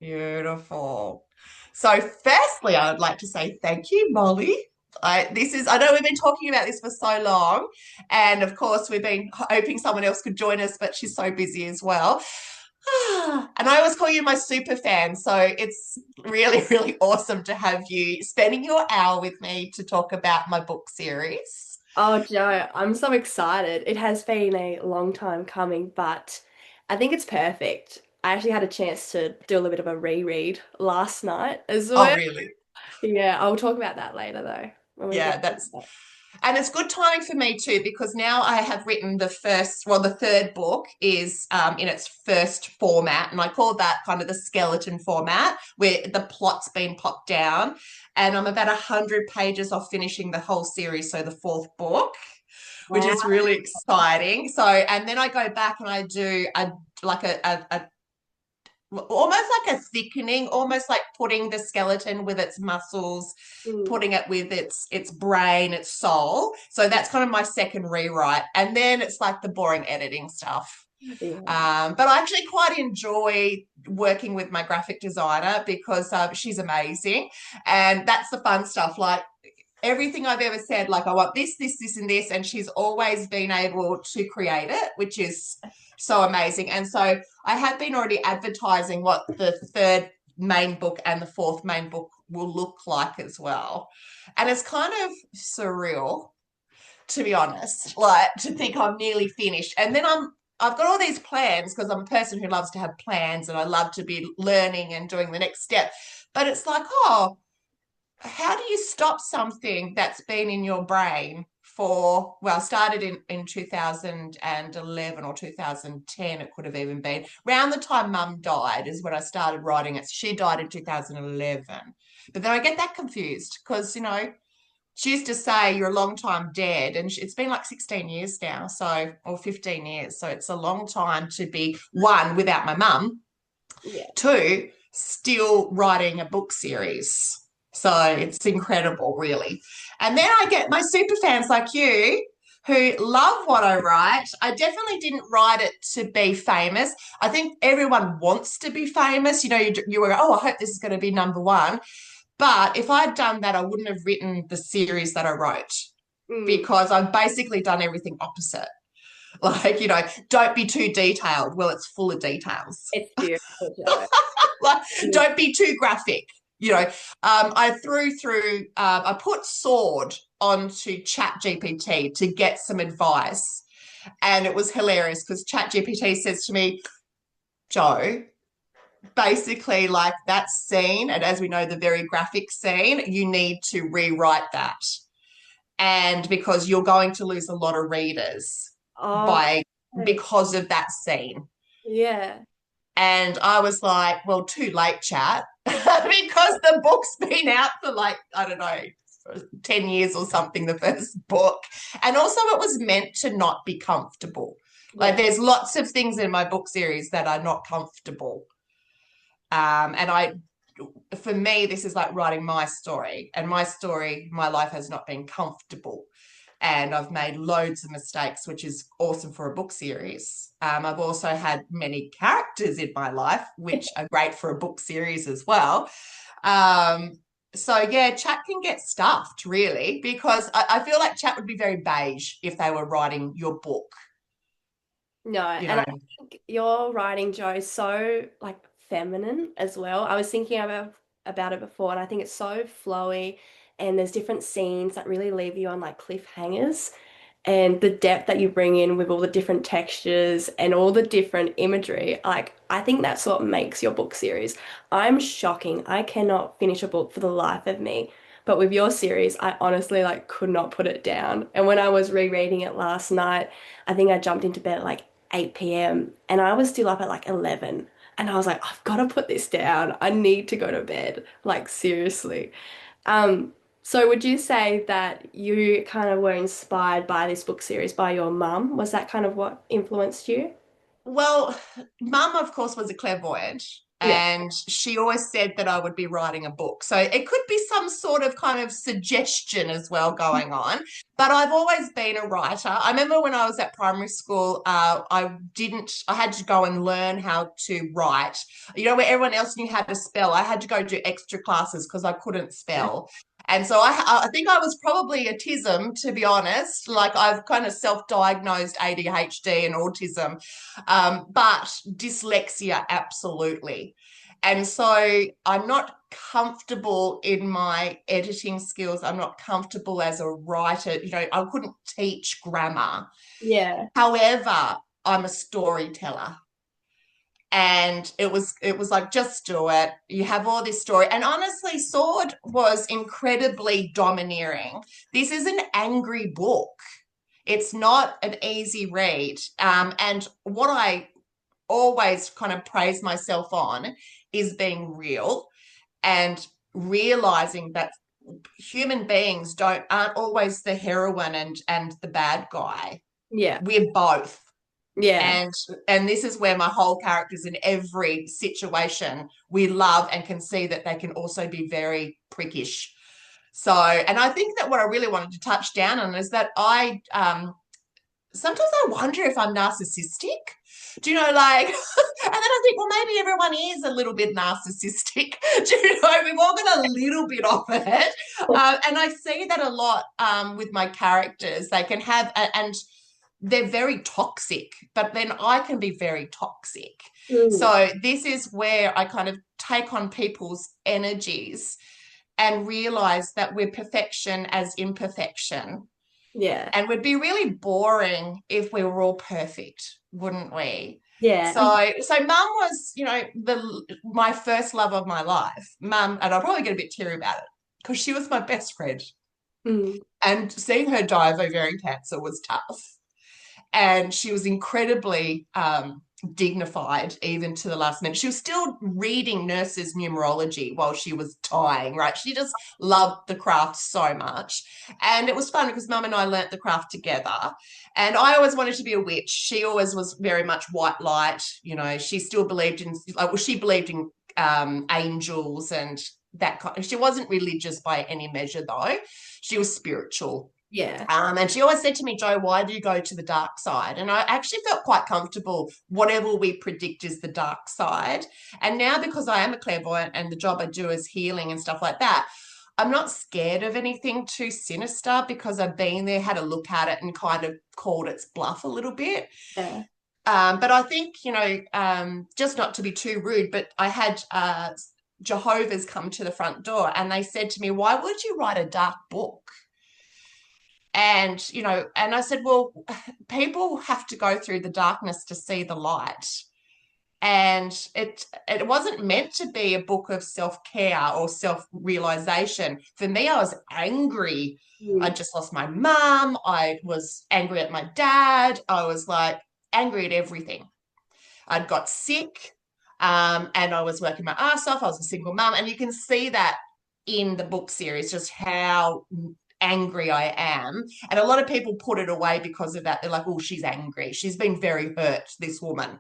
Beautiful. So, firstly, I would like to say thank you, Molly. I know we've been talking about this for so long, and of course, we've been hoping someone else could join us, but she's so busy as well. And I always call you my super fan, so it's really, really awesome to have you spending your hour with me to talk about my book series. Oh, Joe, I'm so excited. It has been a long time coming, but I think it's perfect. I actually had a chance to do a little bit of a reread last night as Oh, well. really? Yeah, I'll talk about that later though, when we Yeah, get to that's that. And it's good timing for me too, because now I have written the third book is in its first format. And I call that kind of the skeleton format, where the plot's been popped down. And I'm about 100 pages off finishing the whole series, so the fourth book, which Wow. is really exciting. So, and then I go back and I do a almost like a thickening, almost like putting the skeleton with its muscles, Mm. putting it with its brain, its soul. So that's kind of my second rewrite, and then it's like the boring editing stuff. Yeah. But I actually quite enjoy working with my graphic designer because she's amazing, and that's the fun stuff. Like everything I've ever said, like I want this, and this, and she's always been able to create it, which is so amazing. And so I have been already advertising what the third main book and the fourth main book will look like as well. And it's kind of surreal, to be honest, like to think I'm nearly finished. And then I've got all these plans because I'm a person who loves to have plans and I love to be learning and doing the next step. But it's like, oh, how do you stop something that's been in your brain for, well, started in 2011 or 2010, it could have even been. Around the time mum died is when I started writing it. So she died in 2011. But then I get that confused because, she used to say you're a long time dead, and it's been like 16 years now, so, or 15 years. So it's a long time to be one without my mum, Yeah. two, still writing a book series. So it's incredible, really. And then I get my super fans like you who love what I write. I definitely didn't write it to be famous. I think everyone wants to be famous. You were, oh, I hope this is going to be number one. But if I'd done that, I wouldn't have written the series that I wrote Mm. because I've basically done everything opposite. Like, don't be too detailed. Well, it's full of details. It's beautiful, Joe. Like, don't be too graphic. I I put sword onto Chat GPT to get some advice. And it was hilarious because Chat GPT says to me, Joe, basically like that scene, and as we know, the very graphic scene, you need to rewrite that. And because you're going to lose a lot of readers Oh, by because of that scene. yeah. And I was like, well, too late, chat, because the book's been out for like, I don't know, 10 years or something, the first book. And also, it was meant to not be comfortable. Like, Yeah. there's lots of things in my book series that are not comfortable. And for me, this is like writing my story. And my story, my life has not been comfortable, and I've made loads of mistakes, which is awesome for a book series. I've also had many characters in my life, which are great for a book series as well. Um, so yeah, chat can get stuffed really because I feel like chat would be very beige if they were writing your book, No, you and know. I think your writing, Joe, is so like feminine as well. I was thinking about it before, and I think it's so flowy, and there's different scenes that really leave you on like cliffhangers, and the depth that you bring in with all the different textures and all the different imagery. Like, I think that's what makes your book series. I'm shocking. I cannot finish a book for the life of me. But with your series, I honestly like could not put it down. And when I was rereading it last night, I think I jumped into bed at like 8 p.m. and I was still up at like 11. And I was like, I've got to put this down. I need to go to bed. Like, seriously. Um, so would you say that you kind of were inspired by this book series by your mum? Was that kind of what influenced you? Well, mum, of course, was a clairvoyant. Yeah. and she always said that I would be writing a book. So it could be some sort of kind of suggestion as well going on. But I've always been a writer. I remember when I was at primary school, I had to go and learn how to write. You know, where everyone else knew how to spell, I had to go do extra classes because I couldn't spell. And so I think I was probably autism, to be honest. Like I've kind of self-diagnosed ADHD and autism, but dyslexia, absolutely. And so I'm not comfortable in my editing skills. I'm not comfortable as a writer. You know, I couldn't teach grammar. Yeah. However, I'm a storyteller. And it was like, just do it. You have all this story. And honestly, Sword was incredibly domineering. This is an angry book. It's not an easy read. And what I always kind of praise myself on is being real and realizing that human beings aren't always the heroine and the bad guy. Yeah. We're both. Yeah. And this is where my whole characters in every situation we love and can see that they can also be very prickish. So, and I think that what I really wanted to touch down on is that I sometimes I wonder if I'm narcissistic. Do you know, like, and then I think, well, maybe everyone is a little bit narcissistic. Do you know, we've all got a little bit of it. And I see that a lot with my characters. They can have, and they're very toxic, but then I can be very toxic. So this is where I kind of take on people's energies and realize that we're perfection as imperfection. Yeah. And we'd be really boring if we were all perfect, wouldn't we? Yeah. So mum was, you know, my first love of my life. Mum, and I'll probably get a bit teary about it because she was my best friend. And seeing her die of ovarian cancer was tough. And she was incredibly dignified even to the last minute. She was still reading nurses' numerology while she was dying, right? She just loved the craft so much. And it was fun because Mum and I learnt the craft together. And I always wanted to be a witch. She always was very much white light. You know, she still believed in, well, she believed in angels and that kind. She wasn't religious by any measure, though. She was spiritual. Yeah. And she always said to me, Jo, why do you go to the dark side? And I actually felt quite comfortable, whatever we predict is the dark side. And now, because I am a clairvoyant and the job I do is healing and stuff like that, I'm not scared of anything too sinister because I've been there, had a look at it and kind of called its bluff a little bit. Yeah. But I think, you know, just not to be too rude, but I had Jehovah's come to the front door and they said to me, why would you write a dark book? And, you know, and I said, well, people have to go through the darkness to see the light. And it wasn't meant to be a book of self-care or self-realization. For me, I was angry. I just lost my mum. I was angry at my dad. I was like angry at everything. I'd got sick and I was working my ass off. I was a single mum. And you can see that in the book series, just how angry I am. And a lot of people put it away because of that. They're like, oh, she's angry. She's been very hurt, this woman.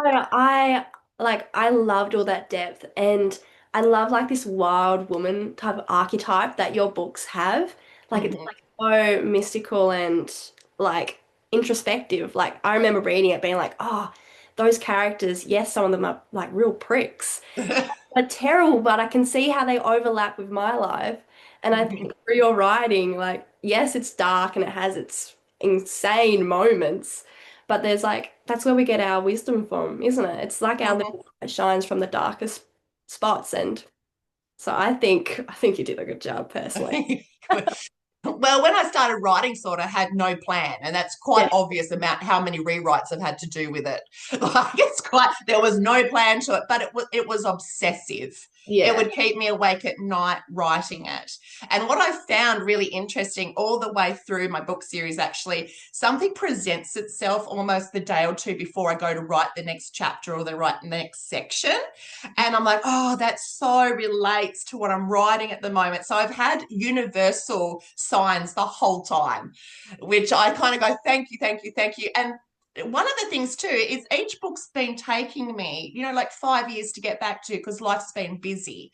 I loved all that depth, and I love like this wild woman type of archetype that your books have. Like it's like so mystical and like introspective. Like I remember reading it being like, oh, those characters, yes, some of them are like real pricks. Are terrible, but I can see how they overlap with my life. And I think through your writing, like, yes, it's dark and it has its insane moments, but there's like that's where we get our wisdom from, isn't it? It's like our little light shines from the darkest spots. And so I think you did a good job personally. Well, when I started writing Sword, I had no plan, and that's quite Yeah. obvious about how many rewrites I've had to do with it. Like it's quite, there was no plan to it, but it was obsessive. It Yeah. would keep me awake at night writing it. And what I found really interesting all the way through my book series, actually, something presents itself almost the day or two before I go to write the next chapter or write the next section. And I'm like, oh, that so relates to what I'm writing at the moment. So I've had universal signs the whole time, which I kind of go, thank you, thank you, thank you. And one of the things too is each book's been taking me, like 5 years to get back to because life's been busy.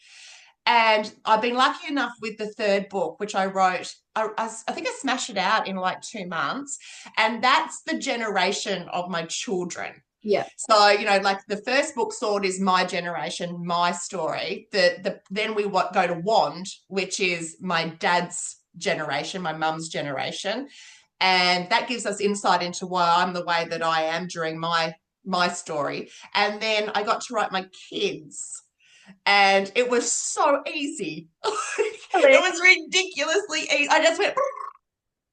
And I've been lucky enough with the third book, which I wrote, I think I smashed it out in like 2 months. And that's the generation of my children. Yeah. So, like the first book, Sword, is my generation, my story. Then we go to Wand, which is my dad's generation, my mum's generation. And that gives us insight into why I'm the way that I am during my story. And then I got to write my kids, and it was so easy. It was ridiculously easy. I just went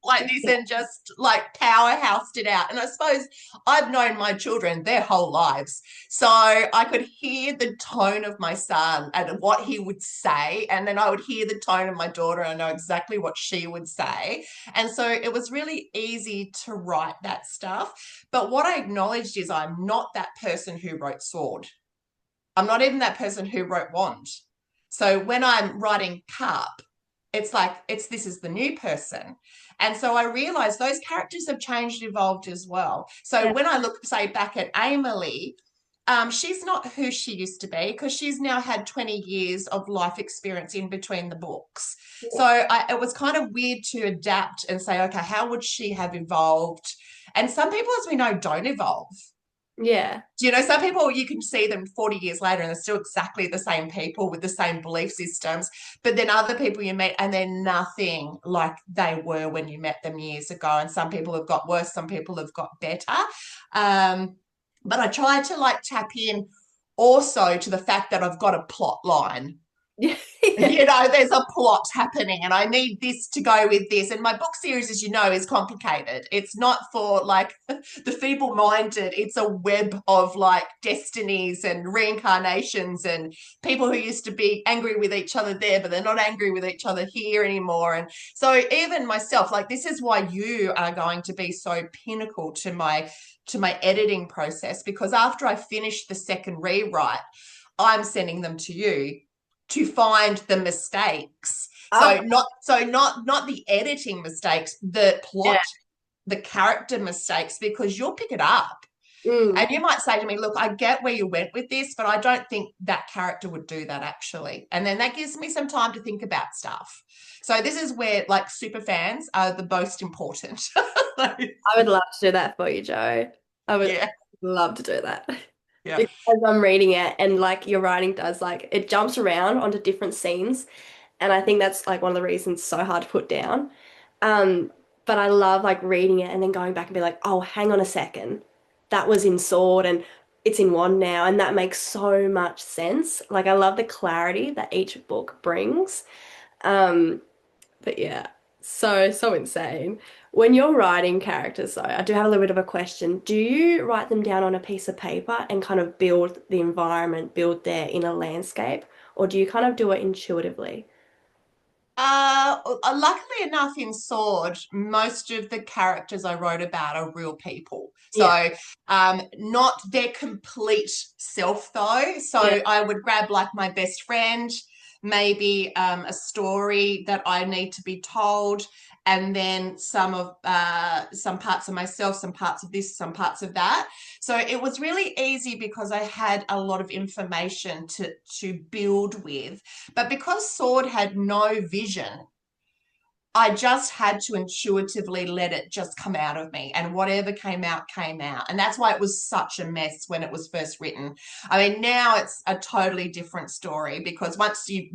like this and just like powerhoused it out. And I suppose I've known my children their whole lives. So I could hear the tone of my son and what he would say. And then I would hear the tone of my daughter and I know exactly what she would say. And so it was really easy to write that stuff. But what I acknowledged is I'm not that person who wrote Sword. I'm not even that person who wrote Wand. So when I'm writing Cup, it's like this is the new person. And so I realized those characters have changed, evolved as well. So Yeah. when I look, say, back at Emily, she's not who she used to be because she's now had 20 years of life experience in between the books. So it was kind of weird to adapt and say, okay, how would she have evolved? And some people, as we know, don't evolve. Yeah. Some people, you can see them 40 years later and they're still exactly the same people with the same belief systems. But then other people you meet and they're nothing like they were when you met them years ago. And some people have got worse, some people have got better. But I try to like tap in also to the fact that I've got a plot line. Yeah. There's a plot happening and I need this to go with this. And my book series, as you know, is complicated. It's not for like the feeble-minded. It's a web of like destinies and reincarnations and people who used to be angry with each other there, but they're not angry with each other here anymore. And so even myself, like this is why you are going to be so pinnacle to my editing process, because after I finish the second rewrite, I'm sending them to you to find the mistakes. Oh, Not the editing mistakes, the plot, the character mistakes, because you'll pick it up. And you might say to me, look, I get where you went with this, but I don't think that character would do that actually. And then that gives me some time to think about stuff. So this is where like super fans are the most important. I would love to do that for you, Joe. I would love to do that. Yeah. Because I'm reading it and like your writing does, like it jumps around onto different scenes. And I think that's like one of the reasons it's so hard to put down. But I love like reading it and then going back and be like, oh, hang on a second. That was in Sword and it's in Wand now. And that makes so much sense. Like I love the clarity that each book brings. But yeah, so insane. When you're writing characters, though, I do have a little bit of a question. Do you write them down on a piece of paper and kind of build the environment, build their inner landscape, or do you kind of do it intuitively? Luckily enough, in Sword, most of the characters I wrote about are real people. Yeah. So, not their complete self, though. So, Yeah. I would grab like my best friend, maybe a story that I need to be told, and then some parts of myself, some parts of this, some parts of that. So it was really easy because I had a lot of information to build with. But because Sword had no vision, I just had to intuitively let it just come out of me, and whatever came out, came out. And that's why it was such a mess when it was first written. I mean, now it's a totally different story because once you've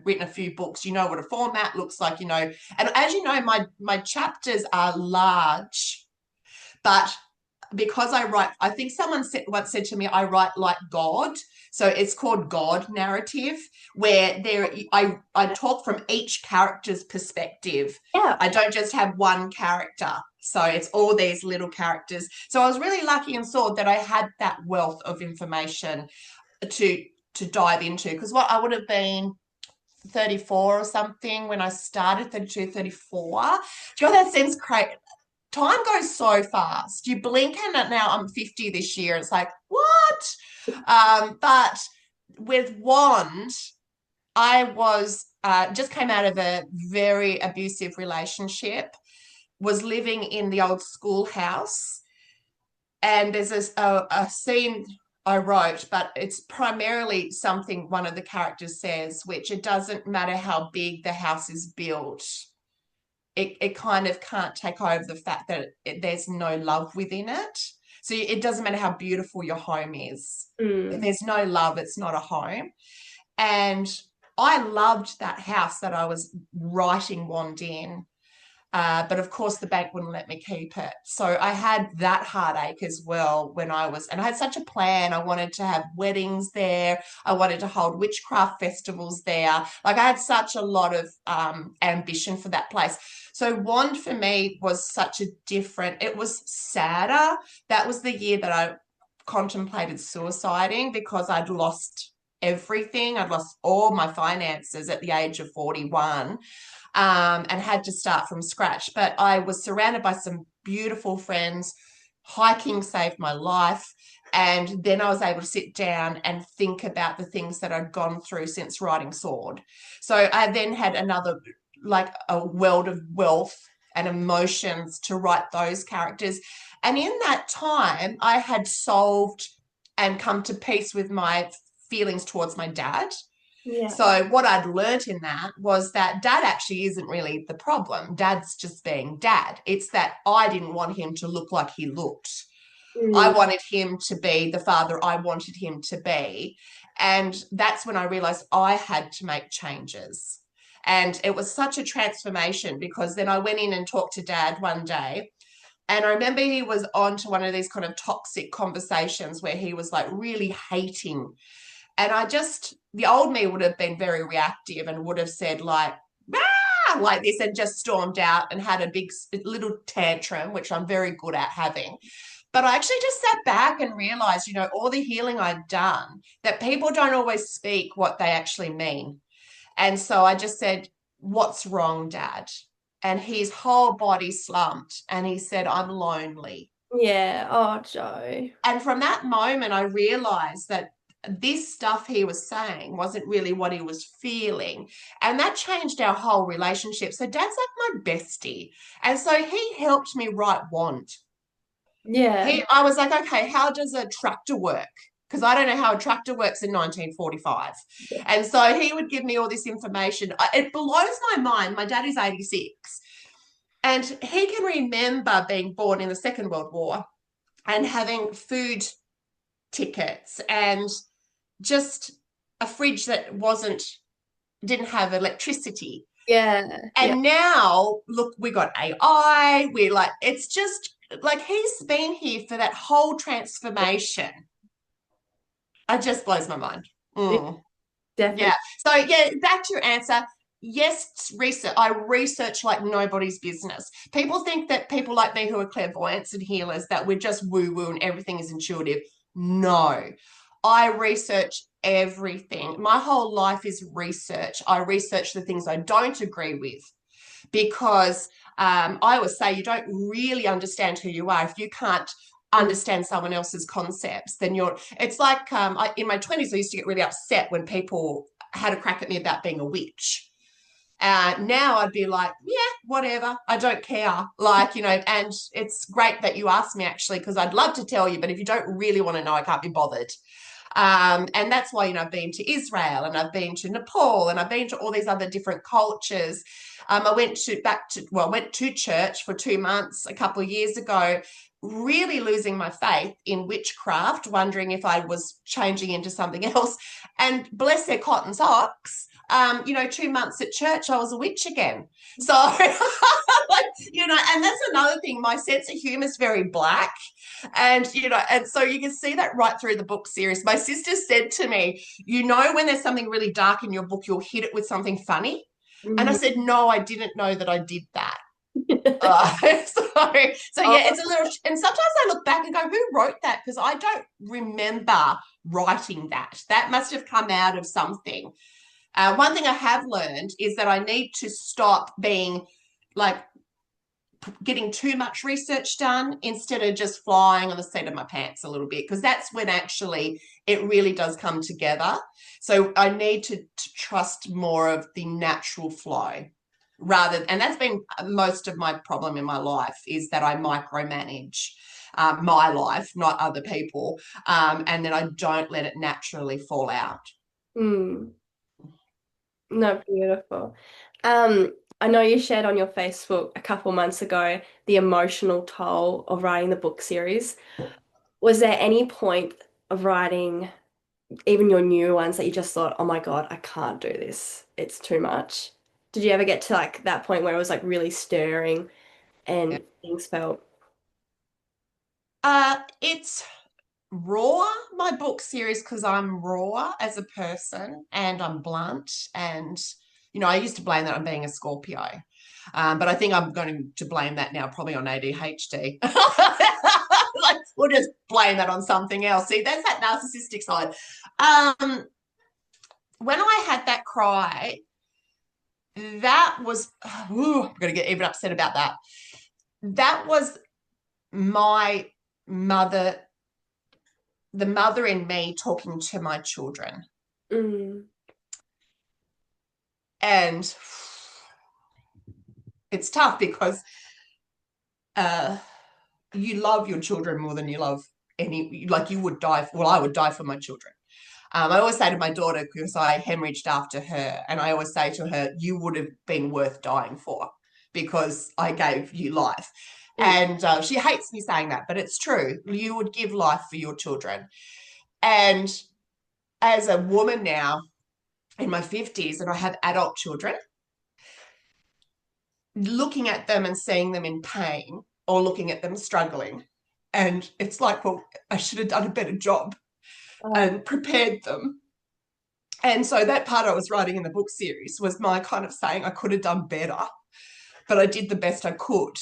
written a few books, you know what a format looks like, and as you know, my chapters are large, but because I think someone once said to me, I write like God. So it's called God narrative, where I talk from each character's perspective. Yeah. I don't just have one character. So it's all these little characters. So I was really lucky and Sword that I had that wealth of information to dive into, because what I would have been 34 or something when I started, 32, 34. Do you know that seems crazy? Time goes so fast. You blink and now I'm 50 this year. It's like, what? But with Wand, I was just came out of a very abusive relationship, was living in the old schoolhouse, And there's a scene I wrote, but it's primarily something one of the characters says, which it doesn't matter how big the house is built. It kind of can't take over the fact that there's no love within it. So it doesn't matter how beautiful your home is. If Mm. there's no love, it's not a home. And I loved that house that I was writing Wand in. But of course, the bank wouldn't let me keep it. So I had that heartache as well when and I had such a plan. I wanted to have weddings there. I wanted to hold witchcraft festivals there. Like I had such a lot of ambition for that place. So Wand for me was it was sadder. That was the year that I contemplated suiciding because I'd lost everything. I'd lost all my finances at the age of 41, and had to start from scratch. But I was surrounded by some beautiful friends. Hiking saved my life. And then I was able to sit down and think about the things that I'd gone through since writing Sword. So I then had like a world of wealth and emotions to write those characters. And in that time, I had solved and come to peace with my feelings towards my dad. Yeah. So what I'd learnt in that was that dad actually isn't really the problem. Dad's just being dad. It's that I didn't want him to look like he looked. I Mm. wanted him to be the father I wanted him to be. And that's when I realized I had to make changes. And it was such a transformation because then I went in and talked to dad one day. And I remember he was on to one of these kind of toxic conversations where he was like really hating. And the old me would have been very reactive and would have said like this and just stormed out and had a big little tantrum, which I'm very good at having. But I actually just sat back and realized, all the healing I'd done, that people don't always speak what they actually mean. And so I just said, "What's wrong, Dad?" And his whole body slumped and he said, "I'm lonely." Yeah. Oh, Joe. And from that moment, I realized that this stuff he was saying wasn't really what he was feeling. And that changed our whole relationship. So dad's like my bestie. And so he helped me write Want. Yeah. I was like, okay, how does a tractor work? Because I don't know how a tractor works in 1945. And so he would give me all this information. It blows my mind. My dad is 86. And he can remember being born in the Second World War and having food tickets and just a fridge that didn't have electricity. Yeah. Yeah. And now, look, we got AI. We're like, it's just like he's been here for that whole transformation. It just blows my mind. Mm. Definitely. Yeah. So yeah, back to your answer. Yes, research. I research like nobody's business. People think that people like me who are clairvoyants and healers, that we're just woo-woo and everything is intuitive. No, I research everything. My whole life is research. I research the things I don't agree with because I always say you don't really understand who you are if you can't understand someone else's concepts. Then it's like in my 20s I used to get really upset when people had a crack at me about being a witch. Now I'd be like, yeah, whatever, I don't care, and it's great that you asked me actually, because I'd love to tell you, but if you don't really want to know, I can't be bothered. And that's why, I've been to Israel and I've been to Nepal and I've been to all these other different cultures. I went to church for 2 months a couple of years ago, really losing my faith in witchcraft, wondering if I was changing into something else. And bless their cotton socks, 2 months at church, I was a witch again. So, and that's another thing. My sense of humor is very black. And so you can see that right through the book series. My sister said to me, when there's something really dark in your book, you'll hit it with something funny. And I said, no, I didn't know that I did that. So yeah, it's a little, and sometimes I look back and go, who wrote that? Because I don't remember writing that. That must have come out of something. One thing I have learned is that I need to stop being like getting too much research done instead of just flying on the seat of my pants a little bit, because that's when actually it really does come together. So I need to trust more of the natural flow and that's been most of my problem in my life, is that I micromanage. my life, not other people. And then I don't let it naturally fall out. Mm. No, beautiful. I know you shared on your Facebook a couple months ago the emotional toll of writing the book series. Was there any point of writing even your new ones that you just thought, oh my God, I can't do this. It's too much. Did you ever get to like that point where it was like really stirring and things felt, It's raw, my book series, because I'm raw as a person and I'm blunt. And, I used to blame that on being a Scorpio. But I think I'm going to blame that now probably on ADHD. Like, we'll just blame that on something else. See, that's that narcissistic side. When I had that cry, that was, I'm going to get even upset about that. That was my mother, the mother in me talking to my children. mm, And it's tough because uh, you love your children more than you love any, like you would die. Well, I would die for my children. I always say to my daughter, because I hemorrhaged after her, and I always say to her, you would have been worth dying for because I gave you life. mm, And she hates me saying that, but it's true. You would give life for your children. And as a woman now in my 50s, and I have adult children, looking at them and seeing them in pain or looking at them struggling. And it's like, well, I should have done a better job oh, and prepared them. And so that part I was writing in the book series was my kind of saying I could have done better, but I did the best I could.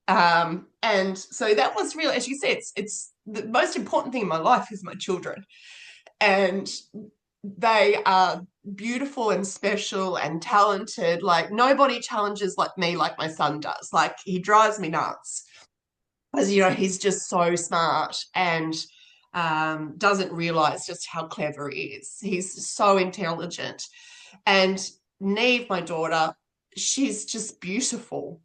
And so that was real, as you said, it's the most important thing in my life is my children. And they are beautiful and special and talented. Like nobody challenges like me, like my son does. Like he drives me nuts. As he's just so smart and doesn't realize just how clever he is. He's so intelligent. And Neve, my daughter, she's just beautiful.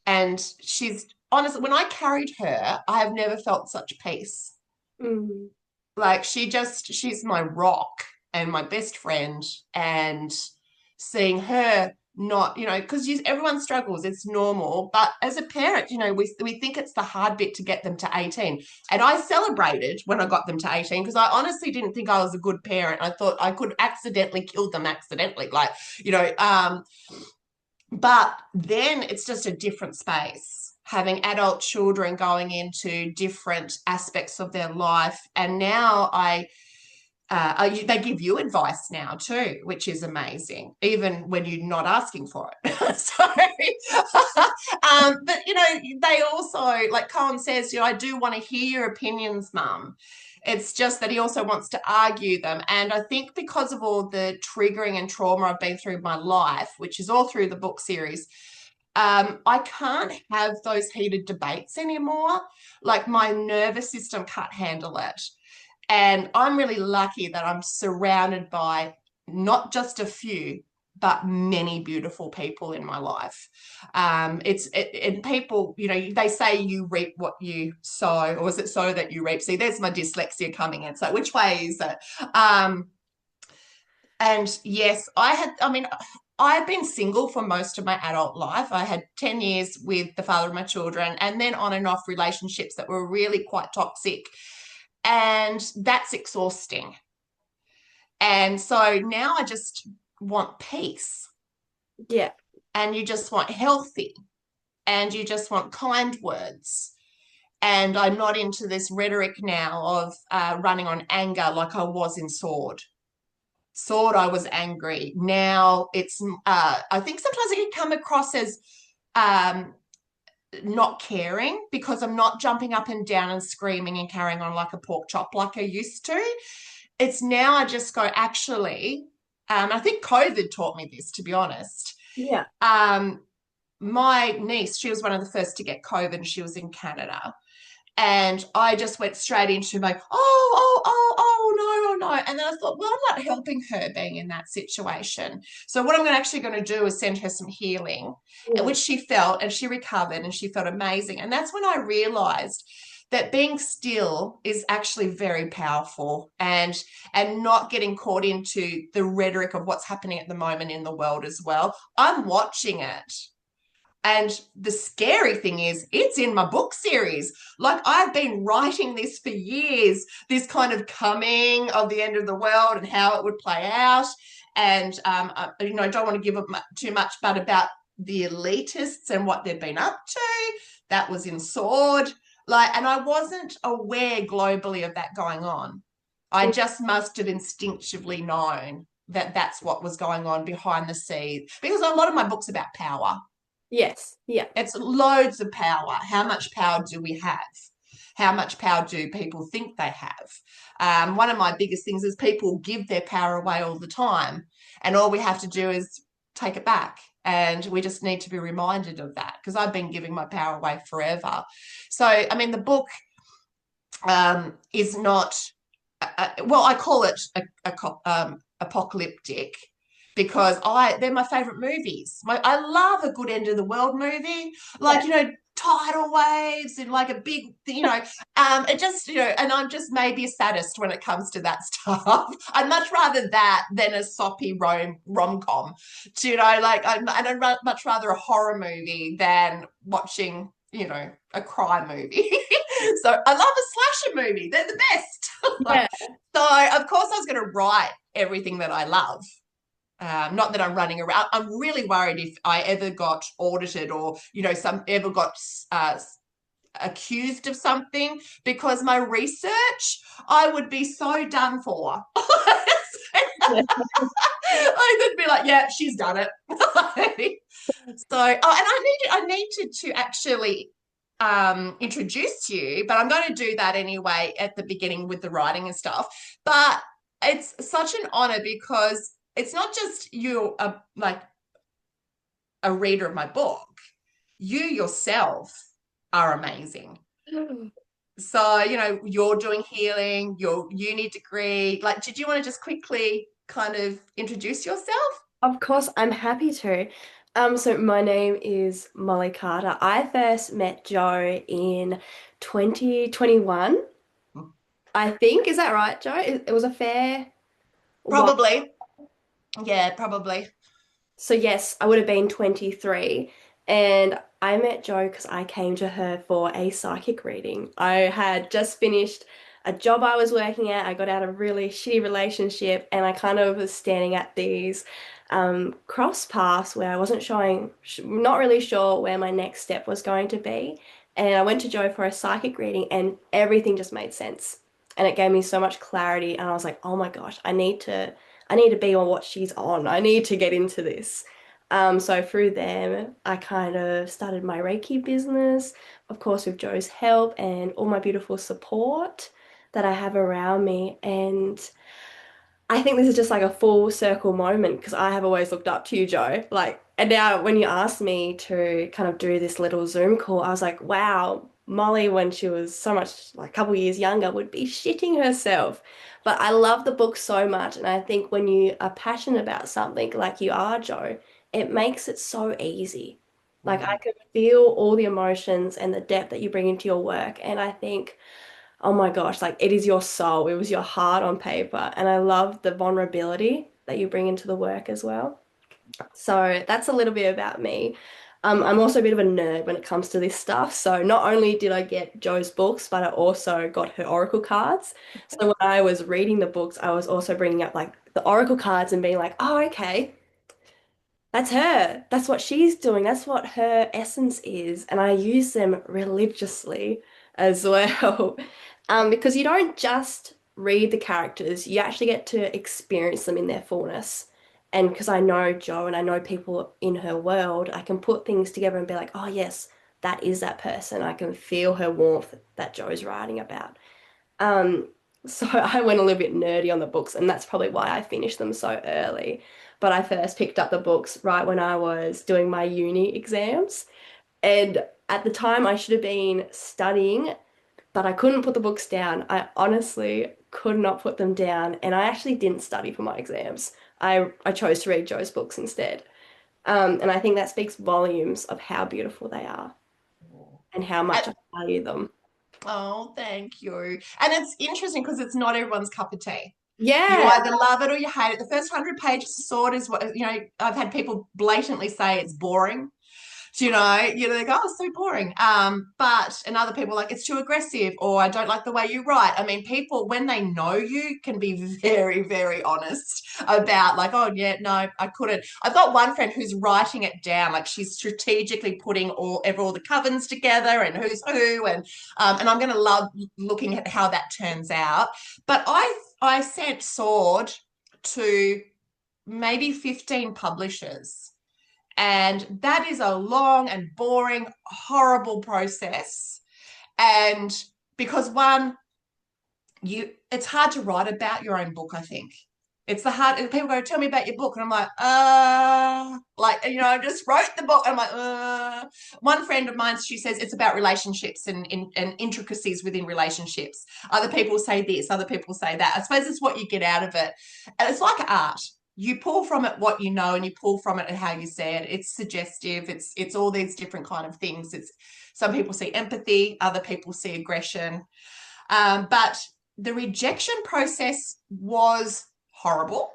And she's honestly, when I carried her, I have never felt such peace. mm, Like she's my rock and my best friend. And seeing her not, because everyone struggles, it's normal. But as a parent, we think it's the hard bit to get them to 18. And I celebrated when I got them to 18 because I honestly didn't think I was a good parent. I thought I could accidentally kill them accidentally. Like, but then it's just a different space. Having adult children going into different aspects of their life. And now they give you advice now too, which is amazing, even when you're not asking for it. So, but they also, like Colin says, I do want to hear your opinions, Mum. It's just that he also wants to argue them. And I think because of all the triggering and trauma I've been through in my life, which is all through the book series, I can't have those heated debates anymore. Like my nervous system can't handle it. And I'm really lucky that I'm surrounded by not just a few, but many beautiful people in my life. And people, they say you reap what you sow, or is it sow that you reap? See, there's my dyslexia coming in. So which way is it? And yes, I've been single for most of my adult life. I had 10 years with the father of my children and then on and off relationships that were really quite toxic. And that's exhausting. And so now I just want peace yeah, and you just want healthy and you just want kind words. And I'm not into this rhetoric now of running on anger like I was in Sword. Sword, I was angry. Now it's, I think sometimes it can come across as um, not caring because I'm not jumping up and down and screaming and carrying on like a pork chop like I used to. It's now I just go, actually, I think COVID taught me this, to be honest. yeah. Um, my niece, she was one of the first to get COVID. She was in Canada. And I just went straight into like, oh, no. And then I thought, well, I'm not helping her being in that situation. So what I'm actually going to do is send her some healing, Yeah. which she felt and she recovered and she felt amazing. And that's when I realized that being still is actually very powerful, and not getting caught into the rhetoric of what's happening at the moment in the world as well. I'm watching it. And the scary thing is, it's in my book series. Like, I've been writing this for years, this kind of coming of the end of the world and how it would play out. And, I don't want to give up too much, but about the elitists and what they've been up to. That was in Sword. And I wasn't aware globally of that going on. I just must have instinctively known that that's what was going on behind the scenes, because a lot of my books about power. Yes. Yeah. It's loads of power. How much power do we have? How much power do people think they have? One of my biggest things is people give their power away all the time, and all we have to do is take it back. And we just need to be reminded of that, because I've been giving my power away forever. So, I mean, the book is not, well, I call it apocalyptic, because they're my favorite movies. I love a good end of the world movie, like, tidal waves and like a big, it just, and I'm just maybe a sadist when it comes to that stuff. I'd much rather that than a soppy rom-com. I'd much rather a horror movie than watching, a crime movie. So I love a slasher movie. They're the best. Yeah. So of course I was going to write everything that I love. Not that I'm running around. I'm really worried if I ever got audited, or ever got accused of something, because my research, I would be so done for. I would be like, yeah, she's done it. So, and I needed to actually introduce you, but I'm going to do that anyway at the beginning with the writing and stuff. But it's such an honor, because it's not just you, like a reader of my book. You yourself are amazing. So, you're doing healing, your uni degree. Like, did you want to just quickly kind of introduce yourself? Of course, I'm happy to. So my name is Molly Carter. I first met Joe in 2021. I think. Is that right, Joe? It was a fair while. Probably. Yeah, probably. So yes, I would have been 23. And I met Jo because I came to her for a psychic reading. I had just finished a job I was working at. I got out of a really shitty relationship, and I kind of was standing at these cross paths where I wasn't not really sure where my next step was going to be. And I went to Jo for a psychic reading, and everything just made sense. And it gave me so much clarity. And I was like, oh my gosh, I need to be on what she's on. I need to get into this. So through them, I kind of started my Reiki business, of course, with Jo's help and all my beautiful support that I have around me. And I think this is just like a full circle moment, because I have always looked up to you, Jo. Like, and now when you asked me to kind of do this little Zoom call, I was like, wow, Molly, when she was so much like a couple years younger, would be shitting herself. But I love the book so much, and I think when you are passionate about something like you are, Jo, it makes it so easy. Like, I Mm. can feel all the emotions and the depth that you bring into your work, and I think, oh my gosh, like it is your soul, it was your heart on paper. And I love the vulnerability that you bring into the work as well. So that's a little bit about me. I'm also a bit of a nerd when it comes to this stuff. So not only did I get Jo's books, but I also got her oracle cards. So when I was reading the books, I was also bringing up like the oracle cards and being like, oh, okay, that's her. That's what she's doing. That's what her essence is. And I use them religiously as well. Because you don't just read the characters, you actually get to experience them in their fullness. And because I know Jo and I know people in her world, I can put things together and be like, oh, yes, that is that person. I can feel her warmth that Jo's writing about. Um, so I went a little bit nerdy on the books, and that's probably why I finished them so early. But I first picked up the books right when I was doing my uni exams. And at the time, I should have been studying, but I couldn't put the books down. I honestly could not put them down. And I actually didn't study for my exams. I chose to read Jo's books instead. And I think that speaks volumes of how beautiful they are and how much I value them. Oh, thank you. And it's interesting because it's not everyone's cup of tea. You Yeah. either love it or you hate it. The first 100 pages of Sword is what, I've had people blatantly say it's boring. They go, oh, it's so boring. And other people are like, it's too aggressive, or I don't like the way you write. I mean, people, when they know you, can be very, very honest about like, oh yeah, no, I couldn't. I've got one friend who's writing it down, like she's strategically putting all the covens together and who's who, and I'm gonna love looking at how that turns out. But I sent Sword to maybe 15 publishers. And that is a long and boring, horrible process. And because it's hard to write about your own book, I think. It's the hard people go, tell me about your book. And I'm I just wrote the book. And I'm like. One friend of mine, she says it's about relationships and intricacies within relationships. Other people say this, other people say that. I suppose it's what you get out of it. And it's like art. You pull from it what you know, and you pull from it and how you say it. It's suggestive. It's all these different kind of things. It's some people see empathy, other people see aggression. But the rejection process was horrible.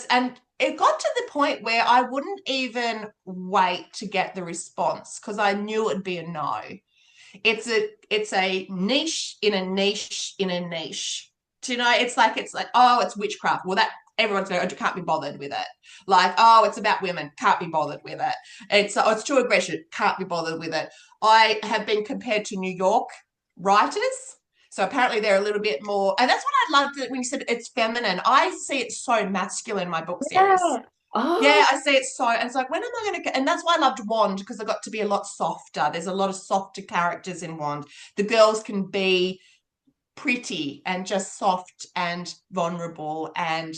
And it got to the point where I wouldn't even wait to get the response because I knew it'd be a no. It's a niche in a niche in a niche. Do you know? It's like oh, it's witchcraft. Well, that everyone's going, I can't be bothered with it. Like, oh, it's about women, can't be bothered with it. It's too aggression, can't be bothered with it. I have been compared to New York writers. So apparently they're a little bit more, and that's what I loved when you said it's feminine. I see it so masculine in my book series. Yeah. Oh, Yeah, I see it so, and it's like, when am I going to get, and that's why I loved Wand, because I got to be a lot softer. There's a lot of softer characters in Wand. The girls can be pretty and just soft and vulnerable and